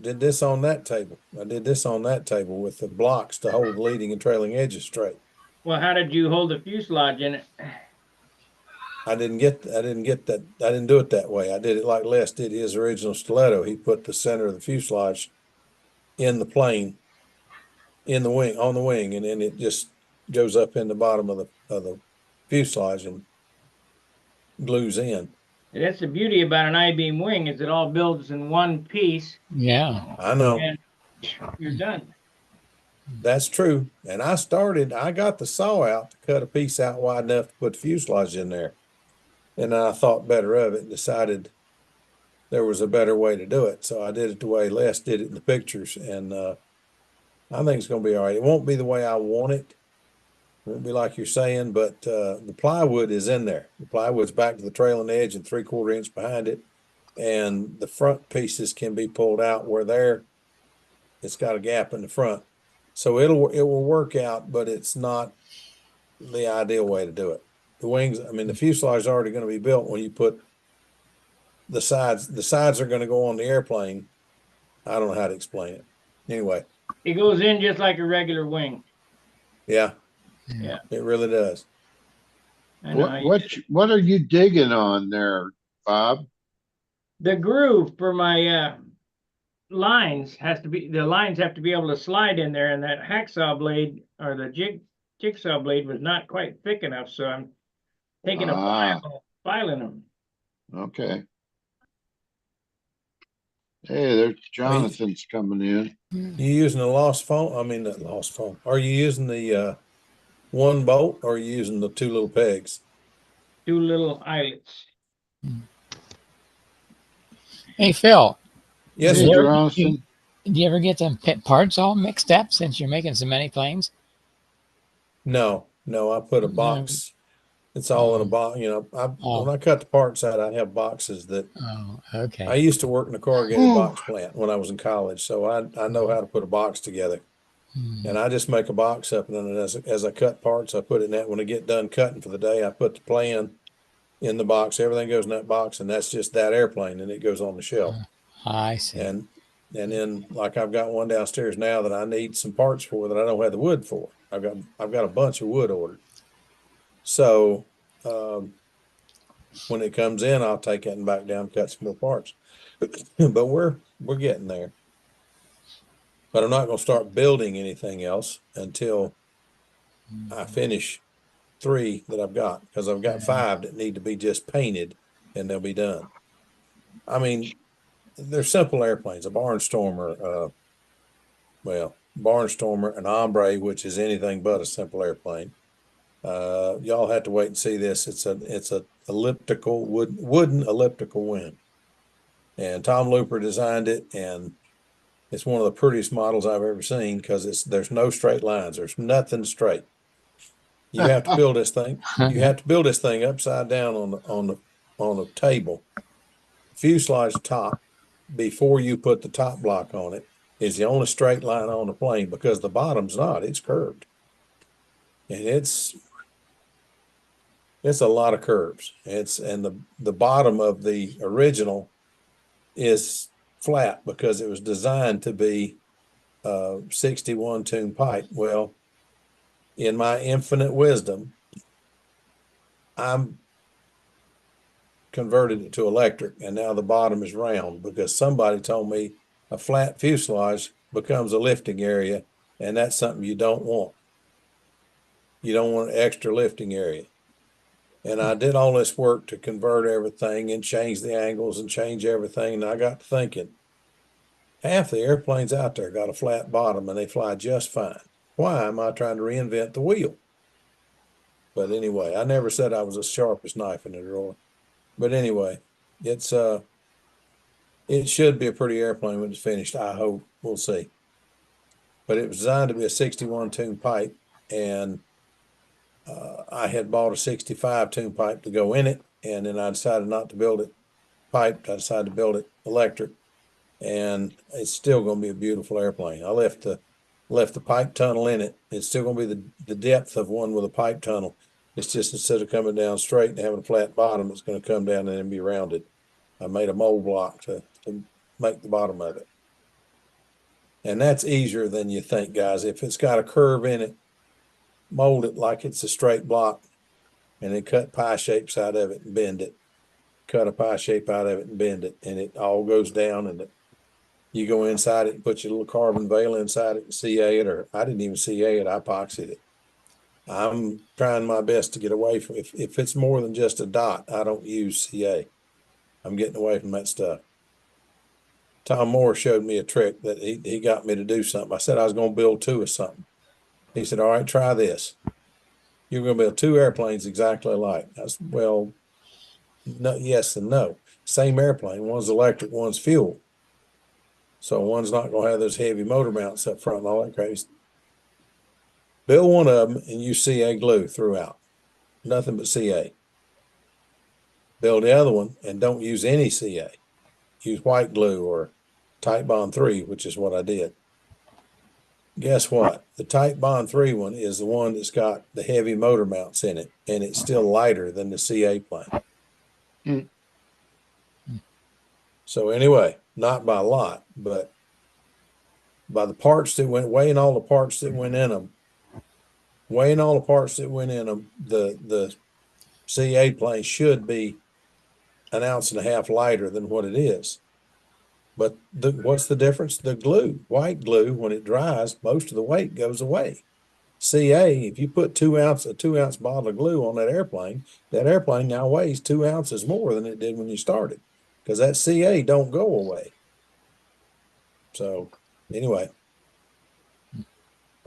did this on that table. I did this on that table with the blocks to hold the leading and trailing edges straight. Well, how did you hold the fuselage in it? I didn't get that. I didn't do it that way. I did it like Les did his original stiletto. He put the center of the fuselage in the plane, in the wing, on the wing, and then it just goes up in the bottom of the fuselage and glues in. That's the beauty about an I-beam wing, is it all builds in one piece Yeah. I know. and you're done. That's true. And I got the saw out to cut a piece out wide enough to put the fuselage in there. And I thought better of it and decided there was a better way to do it. So I did it the way Les did it in the pictures. And I think it's going to be all right. It won't be the way I want it. It won't be like you're saying, but the plywood is in there. The plywood's back to the trailing edge and 3/4 inch behind it. And the front pieces can be pulled out where it's got a gap in the front. So it will work out, but it's not the ideal way to do it. The wings, I mean, the fuselage is already going to be built when you put the sides. The sides are going to go on the airplane. I don't know how to explain it. Anyway, It goes in just like a regular wing. yeah, Yeah. it really does. I know. What are you digging on there, Bob? The groove for my lines have to be able to slide in there, and that hacksaw blade or the jigsaw blade was not quite thick enough, so I'm taking a file, filing them. Okay. Hey, there's Jonathan's coming in. You using the lost phone? I mean, the lost phone. Are you using the one bolt, or are you using the two little pegs? Two little eyelets. Hey, Phil, Yes, Hey, sir. Jonathan. do you ever get them parts all mixed up since you're making so many planes? No, I put a box. It's all in a box. You know, when I cut the parts out, I have boxes that Oh, I okay. used to work in a corrugated box plant when I was in college, so I know how to put a box together. And I just make a box up, and then as I cut parts, I put it in that. When I get done cutting for the day, I put the plan in the box. Everything goes in that box, and that's just that airplane, and it goes on the shelf. I see. And then, like, I've got one downstairs now that I need some parts for that I don't have the wood for. I've got a bunch of wood ordered. So when it comes in, I'll take it and back down and cut some more parts. But we're getting there. But I'm not going to start building anything else until I finish 3 that I've got, because I've got 5 that need to be just painted and they'll be done. I mean, they're simple airplanes, a barnstormer, barnstormer, an Ombre, which is anything but a simple airplane. Y'all have to wait and see this. It's a elliptical wooden elliptical wing, and Tom Looper designed it, and it's one of the prettiest models I've ever seen, because there's no straight lines. There's nothing straight. You have to build this thing. You have to build this thing upside down on the table. Fuselage top before you put the top block on it is the only straight line on the plane because the bottom's not. It's curved, and it's a lot of curves. And the bottom of the original is flat because it was designed to be 61 tune pipe. Well, in my infinite wisdom, I'm converted it to electric, and now the bottom is round because somebody told me a flat fuselage becomes a lifting area, and that's something you don't want. You don't want an extra lifting area. And I did all this work to convert everything and change the angles and change everything. And I got to thinking, half the airplanes out there got a flat bottom and they fly just fine. Why am I trying to reinvent the wheel? But anyway, I never said I was the sharpest knife in the drawer. But anyway, it should be a pretty airplane when it's finished. I hope. We'll see. But it was designed to be a 61 tune pipe, and I had bought a 65 tune pipe to go in it, and then I decided not to build it piped. I decided to build it electric, and it's still going to be a beautiful airplane. I left the pipe tunnel in it. It's still going to be the depth of one with a pipe tunnel. It's just instead of coming down straight and having a flat bottom, it's going to come down and then be rounded. I made a mold block to make the bottom of it. And that's easier than you think, guys. If it's got a curve in it, mold it like it's a straight block and then cut pie shapes out of it and bend it. Cut a pie shape out of it and bend it. And it all goes down, and you go inside it and put your little carbon veil inside it and CA it, or I didn't even CA it, I epoxied it. I'm trying my best to get away from if it's more than just a dot, I don't use CA. I'm getting away from that stuff. Tom Moore showed me a trick that he got me to do something. I said I was going to build two of something. He said, all right, try this. You're going to build two airplanes exactly alike. I said, well, no, yes and no. Same airplane. One's electric, one's fuel. So one's not going to have those heavy motor mounts up front and all that crazy. Build one of them and use CA glue throughout. Nothing but CA. Build the other one and don't use any CA. Use white glue or Type Bond 3, which is what I did. Guess what? The Type Bond 3 one is the one that's got the heavy motor mounts in it, and it's still lighter than the CA plane. Mm. So anyway, not by a lot, but by the parts that weighing all the parts that went in them, the CA plane should be an ounce and a half lighter than what it is. But what's the difference? The glue, white glue, when it dries, most of the weight goes away. CA, if you put a 2 ounce bottle of glue on that airplane now weighs 2 ounces more than it did when you started, because that CA don't go away. So anyway,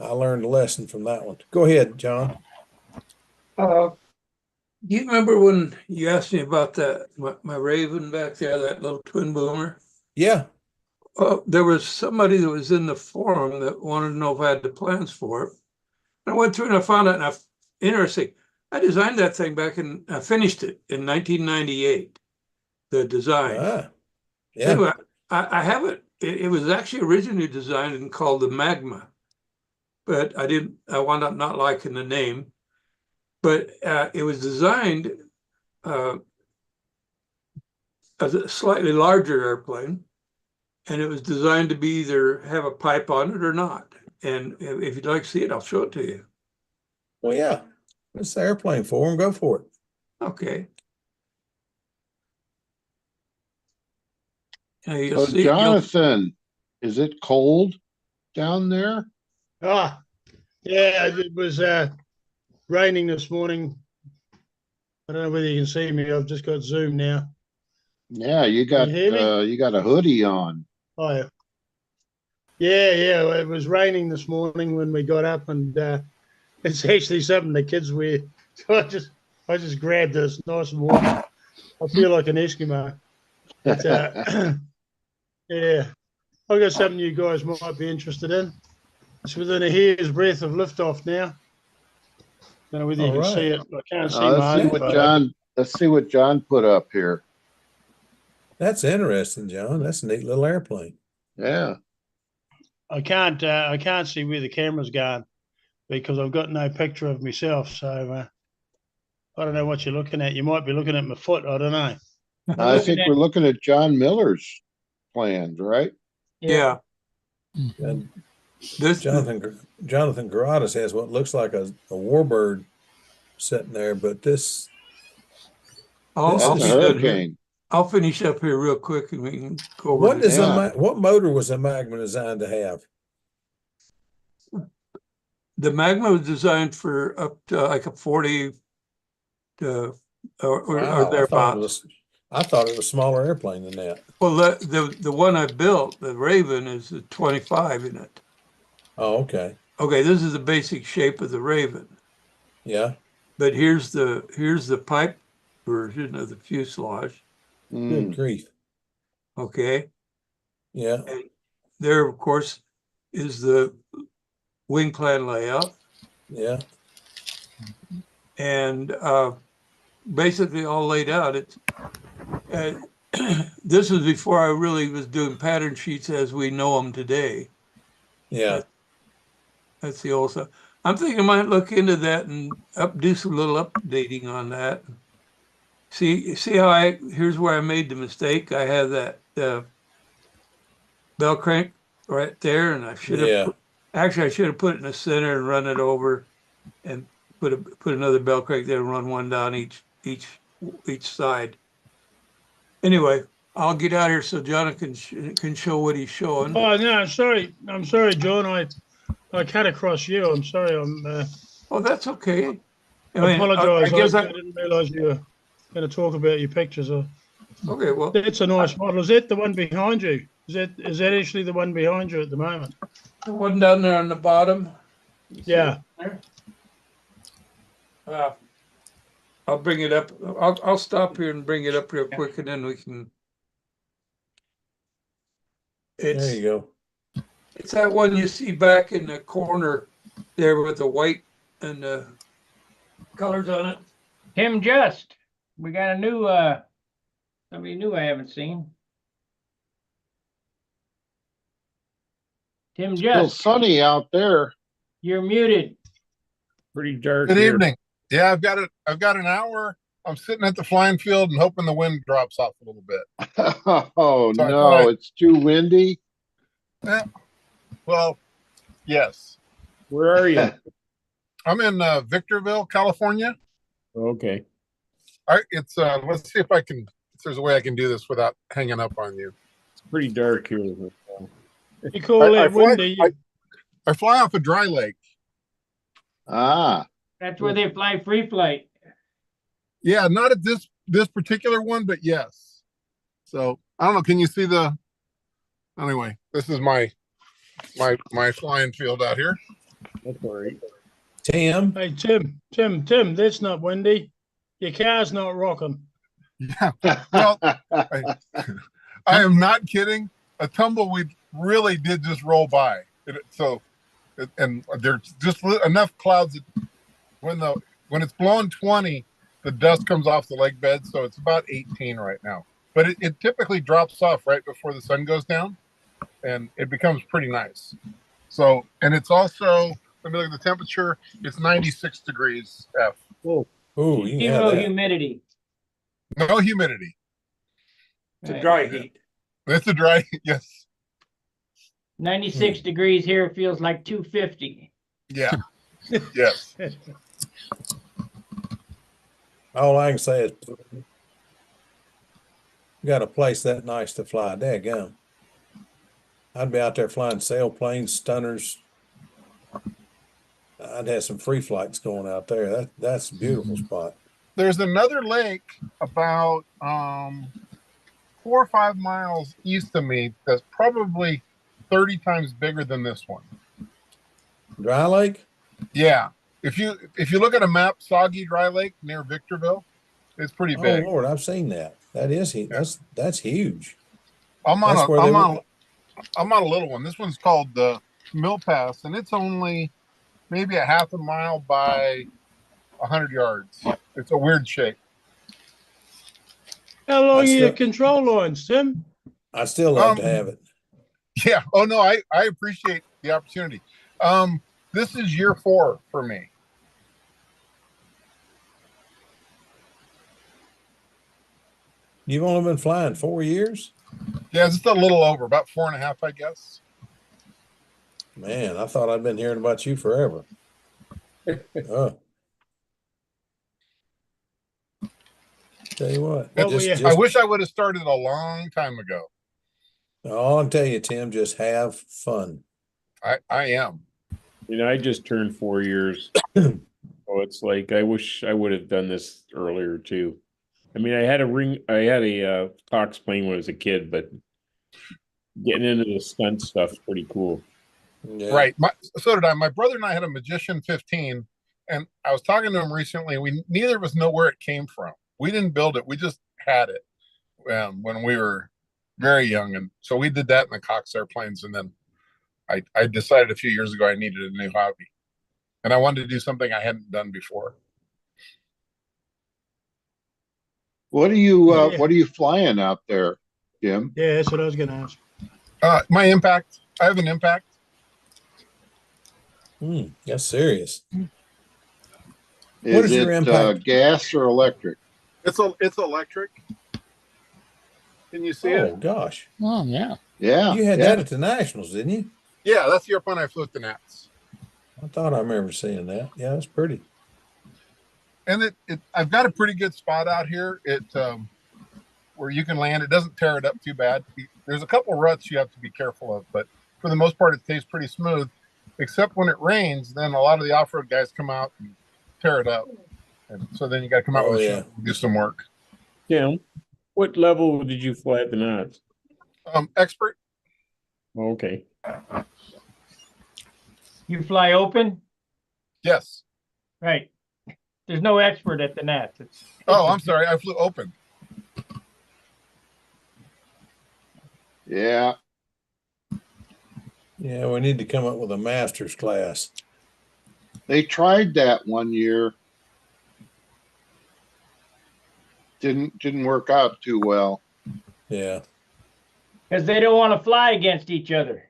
I learned a lesson from that one. Go ahead, John. Do you remember when you asked me about my Raven back there, that little twin boomer? Yeah. There was somebody that was in the forum that wanted to know if I had the plans for it. I went through and I found out, and interesting. I designed that thing I finished it in 1998, the design. Yeah. Anyway, I have it. It was actually originally designed and called the Magma, but I wound up not liking the name. But it was designed as a slightly larger airplane, and it was designed to be either have a pipe on it or not. And if you'd like to see it, I'll show it to you. Well, yeah, it's the airplane for them. Go for it. Okay. So Jonathan, is it cold down there? Ah, yeah, it was raining this morning. I don't know whether you can see me. I've just got Zoom now. Yeah, you got you hear me? you got a hoodie on. Oh, yeah. It was raining this morning when we got up, and it's actually something the kids wear. So I just grabbed this nice and warm. I feel like an Eskimo. But, yeah, I've got something you guys might be interested in. It's within a hair's breadth of liftoff now. Don't know whether you All can see right. it. I can't see Let's my see own what photo. John put up here. That's interesting, John. That's a neat little airplane. Yeah. I can't see where the camera's going because I've got no picture of myself. So I don't know what you're looking at. You might be looking at my foot. I don't know. I think we're looking at John Miller's plans, right? Yeah. And This, Jonathan Garadas has what looks like a warbird sitting there, but this I'll, This I'll That's be a is- done here. hurricane. I'll finish up here real quick and we can go over what this. is Yeah. what motor was the Magma designed to have? The Magma was designed for up to like a 40 to or Wow, thereabouts. I thought it was a smaller airplane than that. Well, the one I built, the Raven, is a 25 in it. Oh, okay. Okay, this is the basic shape of the Raven, Yeah. but here's the pipe version of the fuselage. Good Mm. grief. Okay, Yeah. and there, of course, is the wing plan layout, Yeah. and basically all laid out. It's this was before I really was doing pattern sheets as we know them today. Yeah. That's the old stuff. I'm thinking I might look into that and do some little updating on that. See how here's where I made the mistake. I have that bell crank right there, and I should have Yeah. actually I should have put it in the center and run it over, and put another bell crank there and run one down each side. Anyway, I'll get out here so Jonathan can show what he's showing. Oh no, I'm sorry, John. I cut across you. I'm sorry. Oh, that's okay. I mean, apologise. I guess I didn't realise you were going to talk about your pictures. Okay, well, That's a nice model. Is that the one behind you? Is that actually the one behind you at the moment? the one down there on the bottom. Yeah. I'll bring it up. I'll stop here and bring it up real quick, and then we can. There you go. It's that one you see back in the corner there with the white and the colors on it. Tim Just, we got a new, somebody new I haven't seen. Tim Still Just, sunny out there. you're muted. Pretty dark Good here. evening. Yeah, I've got an hour. I'm sitting at the flying field and hoping the wind drops off a little bit. Oh So I no, thought it's too windy. Well, yes. Where are you? I'm in Victorville, California. Okay. All right, it's let's see if there's a way I can do this without hanging up on you. It's pretty dark here. You call I that fly- windy? I fly off a dry lake. Ah, That's where they fly free flight. Yeah, not at this particular one, but yes. So I don't know. Can you see the? Anyway, this is my flying field out here. That's all right. Tim. Hey, Tim, that's not windy. Your car's not rocking. Yeah. Well, I am not kidding. A tumbleweed really did just roll by. And there's just enough clouds that when it's blowing 20, the dust comes off the lake bed. So it's about 18 right now. But it typically drops off right before the sun goes down, and it becomes pretty nice. So, and it's also, let me look at the temperature. It's 96 degrees F. Ooh, you can have Zero that. humidity. No humidity. It's a dry heat. It's a dry, yes. 96 degrees here feels like 250. Yeah. Yes. All I can say is, you got a place that nice to fly. Daggum. I'd be out there flying sailplanes, stunners. I'd have some free flights going out there. That's a beautiful spot. There's another lake about 4 or 5 miles east of me that's probably 30 times bigger than this one. Dry Lake? Yeah. If you look at a map, Soggy Dry Lake near Victorville, it's pretty Oh big. Lord, I've seen that. That is that's huge. I'm That's where they on a little one. This one's called the Mill Pass, and it's only maybe a half a mile by 100 yards. It's a weird shape. How long I are still- your control lines, Tim? I'd still love to have it. Yeah. Oh no, I appreciate the opportunity. This is year 4 for me. You've only been flying 4 years? Yeah, just a little over, about 4.5, I guess. Man, I thought I'd been hearing about you forever. Oh. Tell you what, What were you- I wish I would have started a long time ago. all I'll tell you, Tim, just have fun. I am. I just turned 4 years. So it's like I wish I would have done this earlier too. I mean, I had a Cox plane when I was a kid, but getting into the stunt stuff's pretty cool. Yeah. Right. So did I. My brother and I had a Magician 15, and I was talking to him recently. We neither of us know where it came from. We didn't build it. We just had it when we were very young, and so we did that in the Cox airplanes. And then I decided a few years ago I needed a new hobby, and I wanted to do something I hadn't done before. What are you flying out there, Jim? Yeah, that's what I was going to ask. My Impact. I have an Impact. That's serious. What Is is your it impact? gas or electric? It's electric. Can you see Oh it? gosh. Oh, yeah. Yeah. You had yeah. that at the Nationals, didn't you? Yeah, that's the airplane I flew at the Nats. I thought I remember seeing that. Yeah, that's pretty. And I've got a pretty good spot out here. Where you can land. It doesn't tear it up too bad. There's a couple ruts you have to be careful of, but for the most part, it stays pretty smooth. Except when it rains, then a lot of the off-road guys come out and tear it up, and so then you got to come out Oh, with a yeah. shovel and do some work. Tim, what level did you fly at the Knots? Expert. Okay. You fly open? Yes. Right. There's no expert at the Nats. Oh, I'm sorry. I flew open. Yeah. Yeah, we need to come up with a master's class. They tried that one year. Didn't work out too well. Yeah. Because they don't want to fly against each other.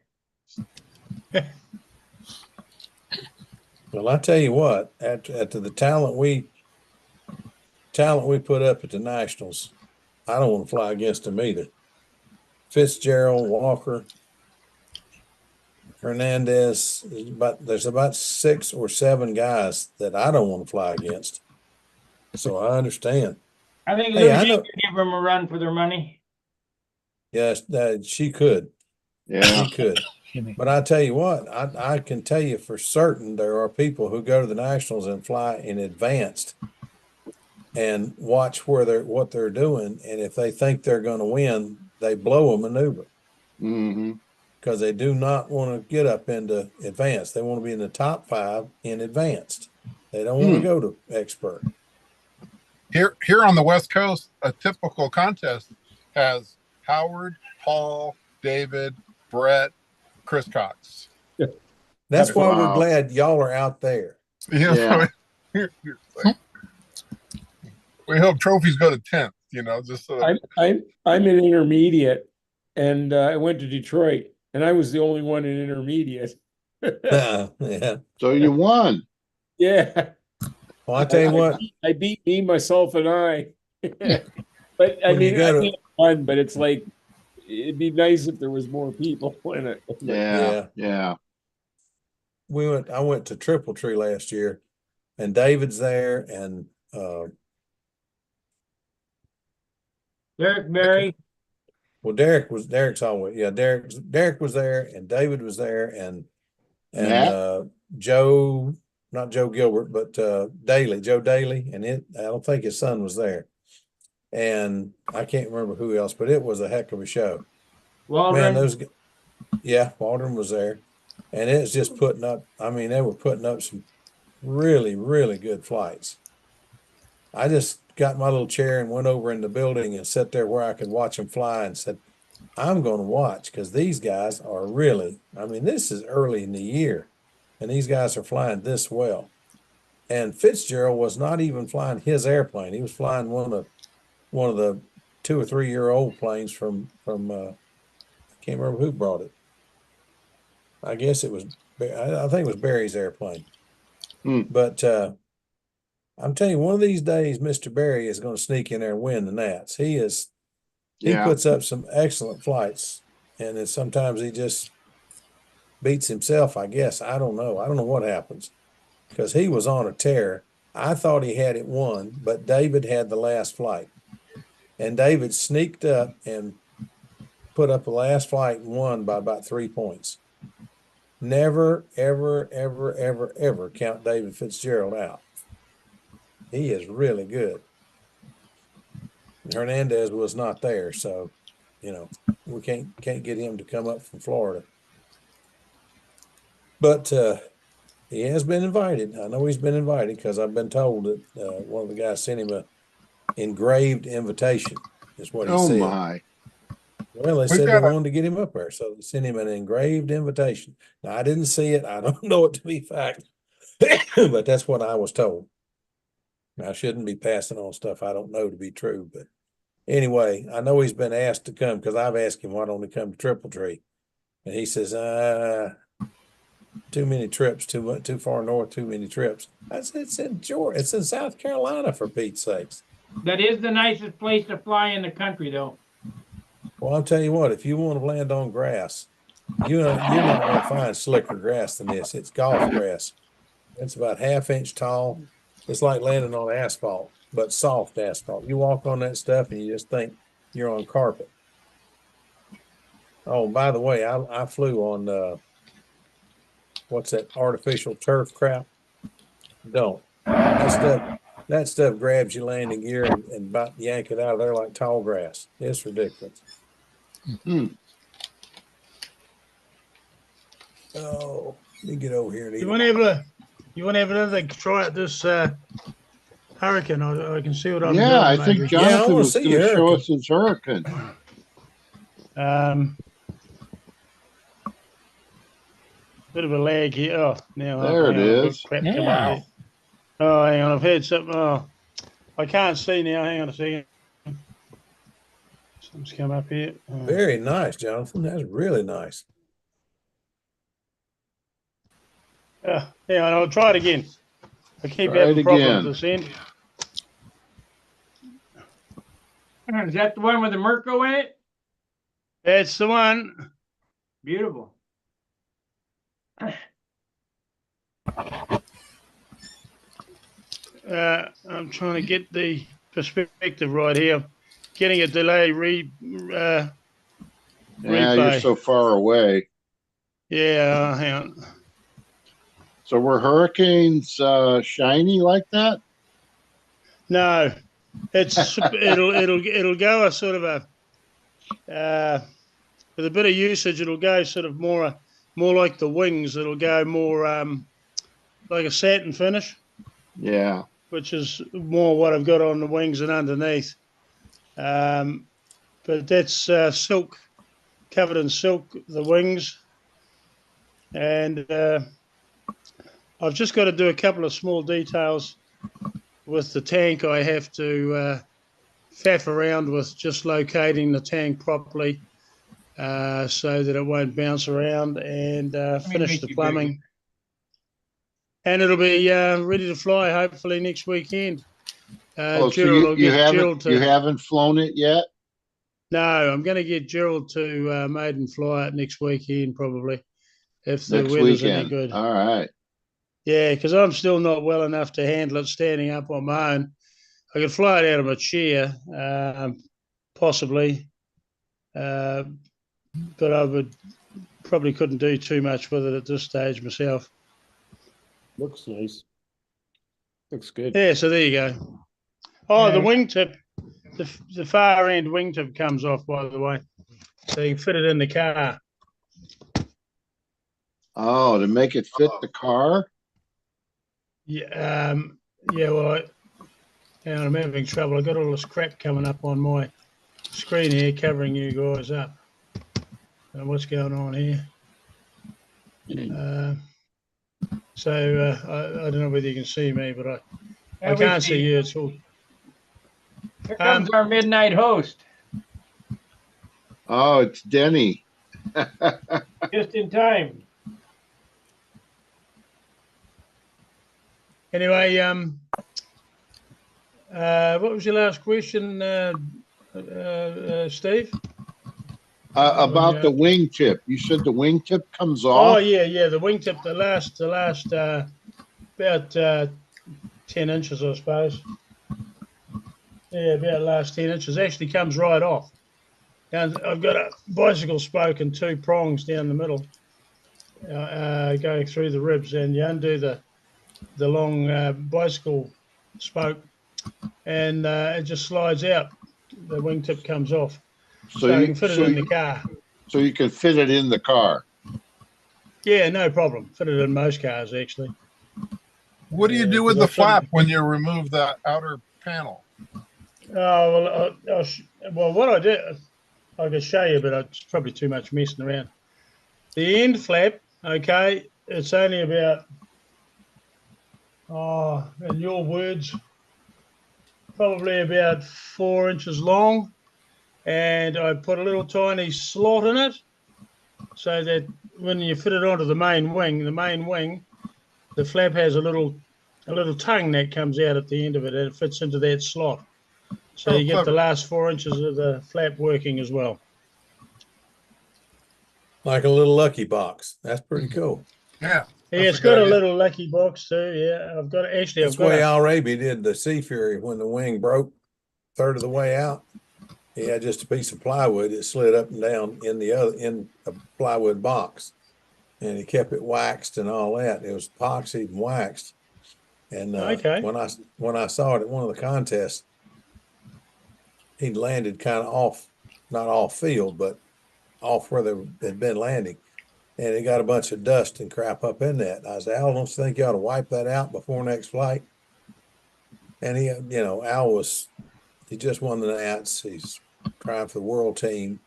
Well, I tell you what, after the talent we put up at the Nationals, I don't want to fly against them either. Fitzgerald, Walker, Hernandez, there's about 6 or 7 guys that I don't want to fly against. So I understand. I think Hey, I Lucy know- could give them a run for their money. Yes, she could. Yeah. She could. But I tell you what, I can tell you for certain there are people who go to the Nationals and fly in advanced and watch what they're doing, and if they think they're going to win, they blow a maneuver Mm-hmm. because they do not want to get up into advanced. They want to be in the top 5 in advanced. They don't want to go to expert. Here on the West Coast, a typical contest has Howard, Paul, David, Brett, Chris Cox. That's why we're Wow. glad y'all are out there. Yeah. We hope trophies go to 10th, just so that I'm an intermediate, and I went to Detroit, and I was the only one in intermediate. Yeah. So you won. Yeah, Well, I tell you what, I beat me, myself, and I. But I When you mean, go to- I think it's fun, but it's like it'd be nice if there was more people in it. Yeah. Yeah. I went to Triple Tree last year, and David's there, and Derek Berry. well, Derek's always, yeah, Derek was there, and David was there, and Matt? Joe, not Joe Gilbert, but Joe Daly, and I don't think his son was there, and I can't remember who else, but it was a heck of a show. Waldron. Man, Waldron was there, and it's just putting up. I mean, they were putting up some really, really good flights. I just got my little chair and went over in the building and sat there where I could watch them fly and said, I'm going to watch because these guys are really, I mean, this is early in the year and these guys are flying this well. And Fitzgerald was not even flying his airplane. He was flying one of the 2 or 3 year old planes from I can't remember who brought it. I guess it was I think it was Barry's airplane. But I'm telling you, one of these days, Mr. Barry is going to sneak in there and win the Nats. He Yeah. puts up some excellent flights, and then sometimes he just beats himself, I guess. I don't know. I don't know what happens because he was on a tear. I thought he had it won, but David had the last flight. And David sneaked up and put up the last flight and won by about 3 points. Never, ever, ever, ever, ever count David Fitzgerald out. He is really good. Hernandez was not there, so we can't get him to come up from Florida. But he has been invited. I know he's been invited because I've been told that one of the guys sent him a engraved invitation, is what he Oh said. my. Well, they said they wanted to get him up there, so they sent him an engraved invitation. Now, I didn't see it. I don't know it to be fact, but that's what I was told. I shouldn't be passing on stuff I don't know to be true, but anyway, I know he's been asked to come because I've asked him why don't he come to Triple Tree, and he says, too many trips, too far north, too many trips. I said, it's in Georgia, it's in South Carolina, for Pete's sakes. That is the nicest place to fly in the country, though. Well, I'll tell you what, if you want to land on grass, you're not going to find slicker grass than this. It's golf grass. It's about 1/2 inch tall. It's like landing on asphalt, but soft asphalt. You walk on that stuff and you just think you're on carpet. Oh, by the way, I flew on what's that artificial turf crap? Don't. That stuff grabs your landing gear and about yank it out of there like tall grass. It's ridiculous. Oh, let me get over here and eat. You want to have another try at this hurricane? I can see what I'm doing. Yeah, I think maybe. Jonathan wanna was see going to your show hurricane. us his hurricane. Bit of a lag here. Oh, now There it hang on, I've got is. crap coming Yeah. up here. Oh, hang on, I've had something. Oh, I can't see now. Hang on a second. Something's come up here. Oh. Very nice, Jonathan. That's really nice. Hang on, I'll try it again. I keep Try having it problems again. this end. Is that the one with the Mirko in it? That's the one. Beautiful. I'm trying to get the perspective right here. Getting a delay Yeah, replay. you're so far away. Yeah, hang on. So were hurricanes shiny like that? No, it'll go a sort of a with a bit of usage. It'll go sort of more like the wings. It'll go more like a satin finish. Yeah. Which is more what I've got on the wings and underneath. But that's silk, covered in silk, the wings. And I've just got to do a couple of small details with the tank. I have to faff around with just locating the tank properly so that it won't bounce around, and finish the plumbing. And it'll be ready to fly hopefully next weekend. So Gerald, you haven't flown it yet? No, I'm going to get Gerald to maiden fly it next weekend probably, if the Next weather's any weekend. good. All right. Yeah, because I'm still not well enough to handle it standing up on my own. I could fly it out of my chair, possibly, but I would probably couldn't do too much with it at this stage myself. Looks nice. Looks good. Yeah, so there you go. Oh, the wingtip, the far end wingtip comes off, by the way, so you can fit it in the car. Oh, to make it fit the car? Yeah, well, I'm having trouble. I got all this crap coming up on my screen here, covering you guys up. What's going on here? So I don't know whether you can see me, but I And we can't see you at all. Here comes our midnight host, Oh, it's Denny. just in time. Anyway, what was your last question, Steve? About the wingtip. You said the wingtip comes Oh off? yeah, the wingtip, the last about 10 inches, I suppose. Yeah, about the last 10 inches actually comes right off. And I've got a bicycle spoke and 2 prongs down the middle, going through the ribs, and you undo the long bicycle spoke, and it just slides out. The wingtip comes off, so you can fit it in the car. So you can fit it in the car. Yeah, no problem. Fit it in most cars, actually. What do you do with the flap when you remove that outer panel? Oh well, what I do, I can show you, but it's probably too much messing around. The end flap, okay, it's only about, in your words, probably about 4 inches long, and I put a little tiny slot in it, so that when you fit it onto the main wing, the flap has a little tongue that comes out at the end of it, and it fits into that slot. So you get the last 4 inches of the flap working as well. Like a little lucky box. That's pretty cool. Yeah. Yeah, it's got a little lucky box too. Yeah, I've got actually. That's the way Al Raby did the Sea Fury when the wing broke third of the way out. He had just a piece of plywood that slid up and down in a plywood box, and he kept it waxed and all that. It was epoxied and waxed. And okay. when I saw it at one of the contests, he'd landed kind of off, not off field, but off where they had been landing. And it got a bunch of dust and crap up in that. I said, Al, don't you think you ought to wipe that out before next flight? And Al he just won the Nats. He's trying for the world team.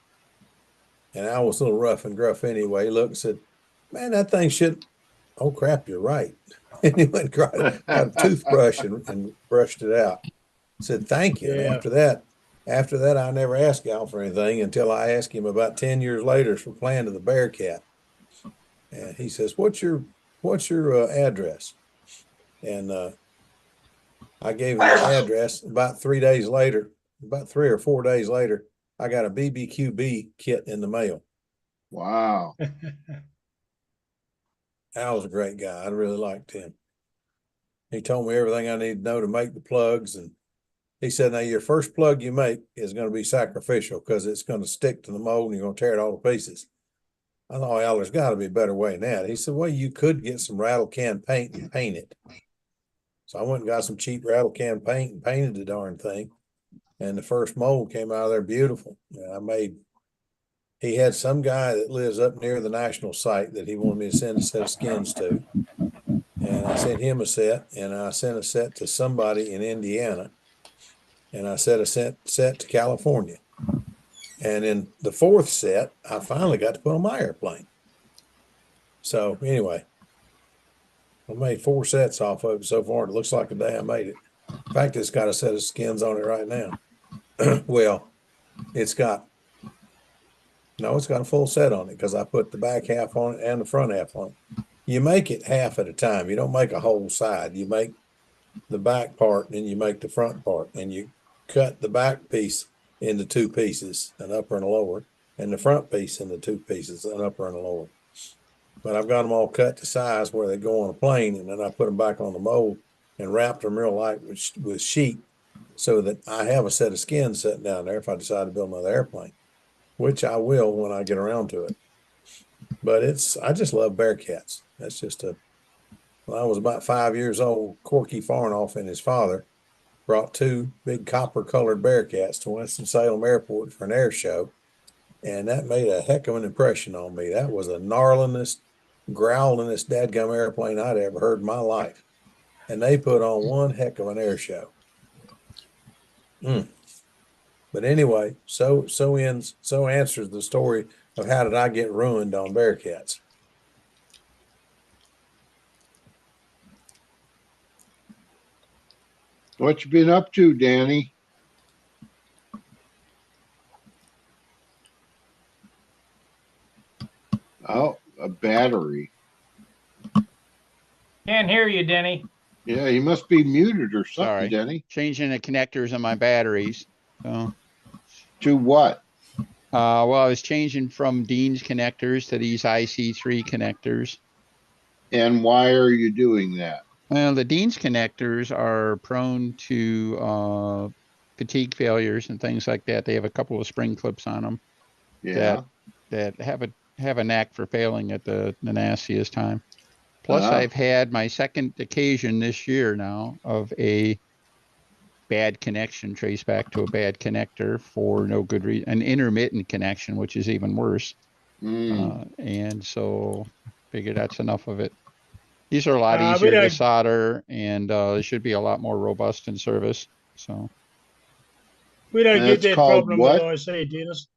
And Al was a little rough and gruff anyway. He looked and said, man, that thing should, oh crap, you're right. And he went and got a toothbrush and brushed it out. Said, thank you. Yeah. And after that, I never asked Al for anything until I asked him about 10 years later for playing to the Bearcat. And he says, what's your address? And I gave him the address. About 3 or 4 days later, I got a BBQB kit in the mail. Wow. Al was a great guy. I really liked him. He told me everything I need to know to make the plugs. And he said, now your first plug you make is going to be sacrificial because it's going to stick to the mold and you're going to tear it all to pieces. I thought, Al, there's got to be a better way than that. He said, well, you could get some rattle can paint and paint it. So I went and got some cheap rattle can paint and painted the darn thing. And the first mold came out of there beautiful. He had some guy that lives up near the national site that he wanted me to send a set of skins to. And I sent him a set, and I sent a set to somebody in Indiana. And I sent a set to California. And in the 4th set, I finally got to put on my airplane. So anyway, I made 4 sets off of it so far. It looks like the day I made it. In fact, it's got a set of skins on it right now. Well, it's got a full set on it because I put the back half on it and the front half on it. You make it half at a time. You don't make a whole side. You make the back part and then you make the front part, and you cut the back piece into 2 pieces, an upper and a lower, and the front piece into 2 pieces, an upper and a lower. But I've got them all cut to size where they go on a plane, and then I put them back on the mold and wrapped them real light with sheet so that I have a set of skins sitting down there if I decide to build another airplane, which I will when I get around to it. But I just love Bearcats. That's just when I was about 5 years old, Corky Farnoff and his father brought 2 big copper-colored Bearcats to Winston-Salem Airport for an air show, and that made a heck of an impression on me. That was the gnarlingest, growlingest dadgum airplane I'd ever heard in my life, and they put on one heck of an air show. But anyway, so answers the story of how did I get ruined on Bearcats. What you been up to, Danny? Oh, a battery. Can't hear you, Denny. Yeah, you must be muted or something, Sorry. Denny. Changing the connectors on my batteries. So, To what? well, I was changing from Dean's connectors to these IC3 connectors. And why are you doing that? Well, the Dean's connectors are prone to fatigue failures and things like that. They have a couple of spring clips on them Yeah. that have a knack for failing at the nastiest time. Plus, Ah. I've had my second occasion this year now of a bad connection traced back to a bad connector for no good reason, an intermittent connection, which is even worse. And so figured that's enough of it. These are a lot We easier to don't solder, and they should be a lot more robust in service. So we don't And get it's that called problem what? with IC, Dennis.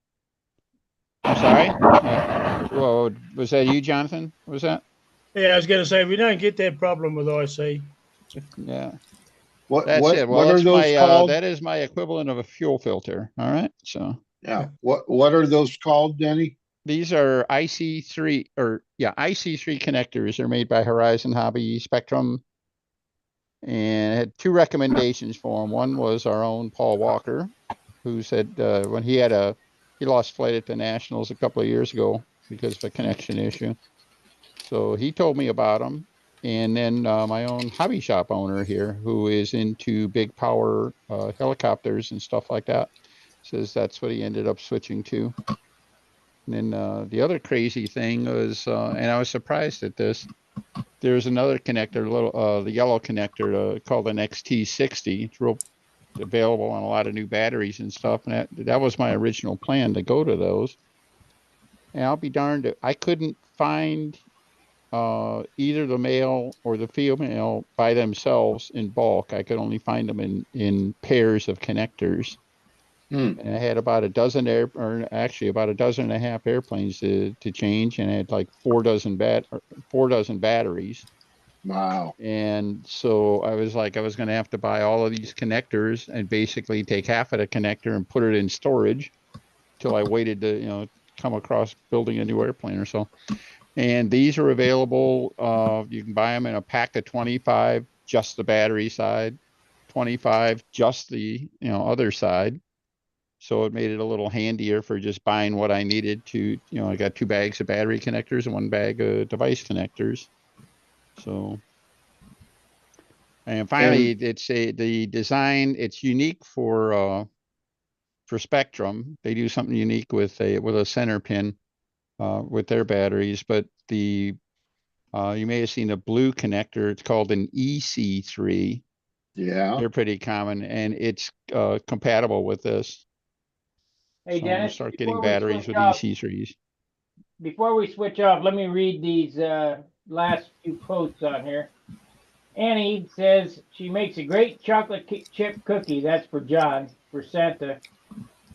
I'm sorry. Well, was that you, Jonathan? Was that? Yeah, I was going to say we don't get that problem with IC. Yeah. What That's what it. Well, what are that's those my called? that is my equivalent of a fuel filter. All right. So Yeah. What are those called, Denny? these are IC3 IC3 connectors. They're made by Horizon Hobby Spectrum, and I had two recommendations for them. One was our own Paul Walker, who said when he lost flight at the Nationals a couple of years ago because of a connection issue. So he told me about them. And then my own hobby shop owner here, who is into big power helicopters and stuff like that, says that's what he ended up switching to. And then the other crazy thing was, and I was surprised at this, there's another connector, the yellow connector called an XT60. It's real available on a lot of new batteries and stuff. And that was my original plan to go to those. And I'll be darned, I couldn't find either the male or the female by themselves in bulk. I could only find them in pairs of connectors. And I had about a dozen about a dozen and a half airplanes to change, and I had like 4 dozen batteries. Wow. And so I was like, I was going to have to buy all of these connectors and basically take half of the connector and put it in storage till I waited to, come across building a new airplane or so. And these are available. You can buy them in a pack of 25, just the battery side, 25, just the, other side. So it made it a little handier for just buying what I needed to, I got 2 bags of battery connectors and 1 bag of device connectors. So, and finally, the design, it's unique for Spectrum. They do something unique with a center pin with their batteries, but you may have seen a blue connector. It's called an EC3. Yeah. They're pretty common, and it's compatible with this. Hey, So I'm gonna Dennis, start getting batteries with EC3s. before we switch off, let me read these last few posts on here. Annie says she makes a great chocolate chip cookie. That's for John, for Santa.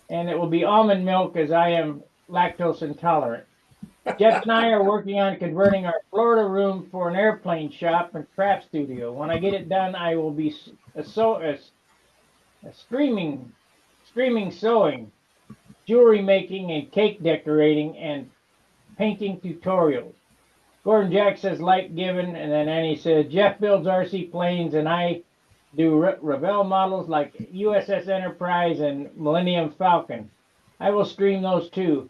And it will be almond milk as I am lactose intolerant. Jeff and I are working on converting our Florida room for an airplane shop and craft studio. When I get it done, I will be streaming sewing, jewelry making, and cake decorating, and painting tutorials. Gordon Jack says light given, and then Annie says Jeff builds RC planes, and I do Revell models like USS Enterprise and Millennium Falcon. I will stream those too,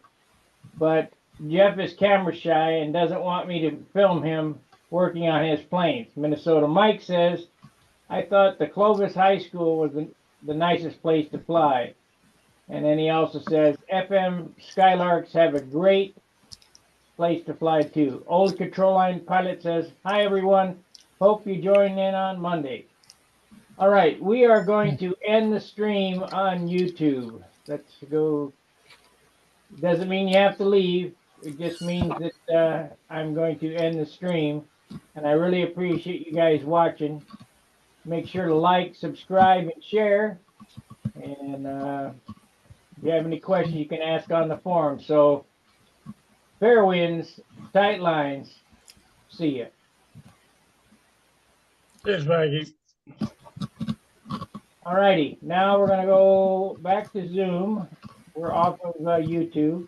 but Jeff is camera shy and doesn't want me to film him working on his planes. Minnesota Mike says, I thought the Clovis High School was the nicest place to fly. And then he also says, FM Skylarks have a great place to fly too. Old Control Line Pilot says, hi everyone, hope you join in on Monday. All right, we are going to end the stream on YouTube. Let's go. Doesn't mean you have to leave. It just means that I'm going to end the stream. And I really appreciate you guys watching. Make sure to like, subscribe, and share. And if you have any questions, you can ask on the forum. So, fair winds, tight lines. See ya. Cheers, Maggie. All righty, now we're gonna go back to Zoom. We're off of YouTube.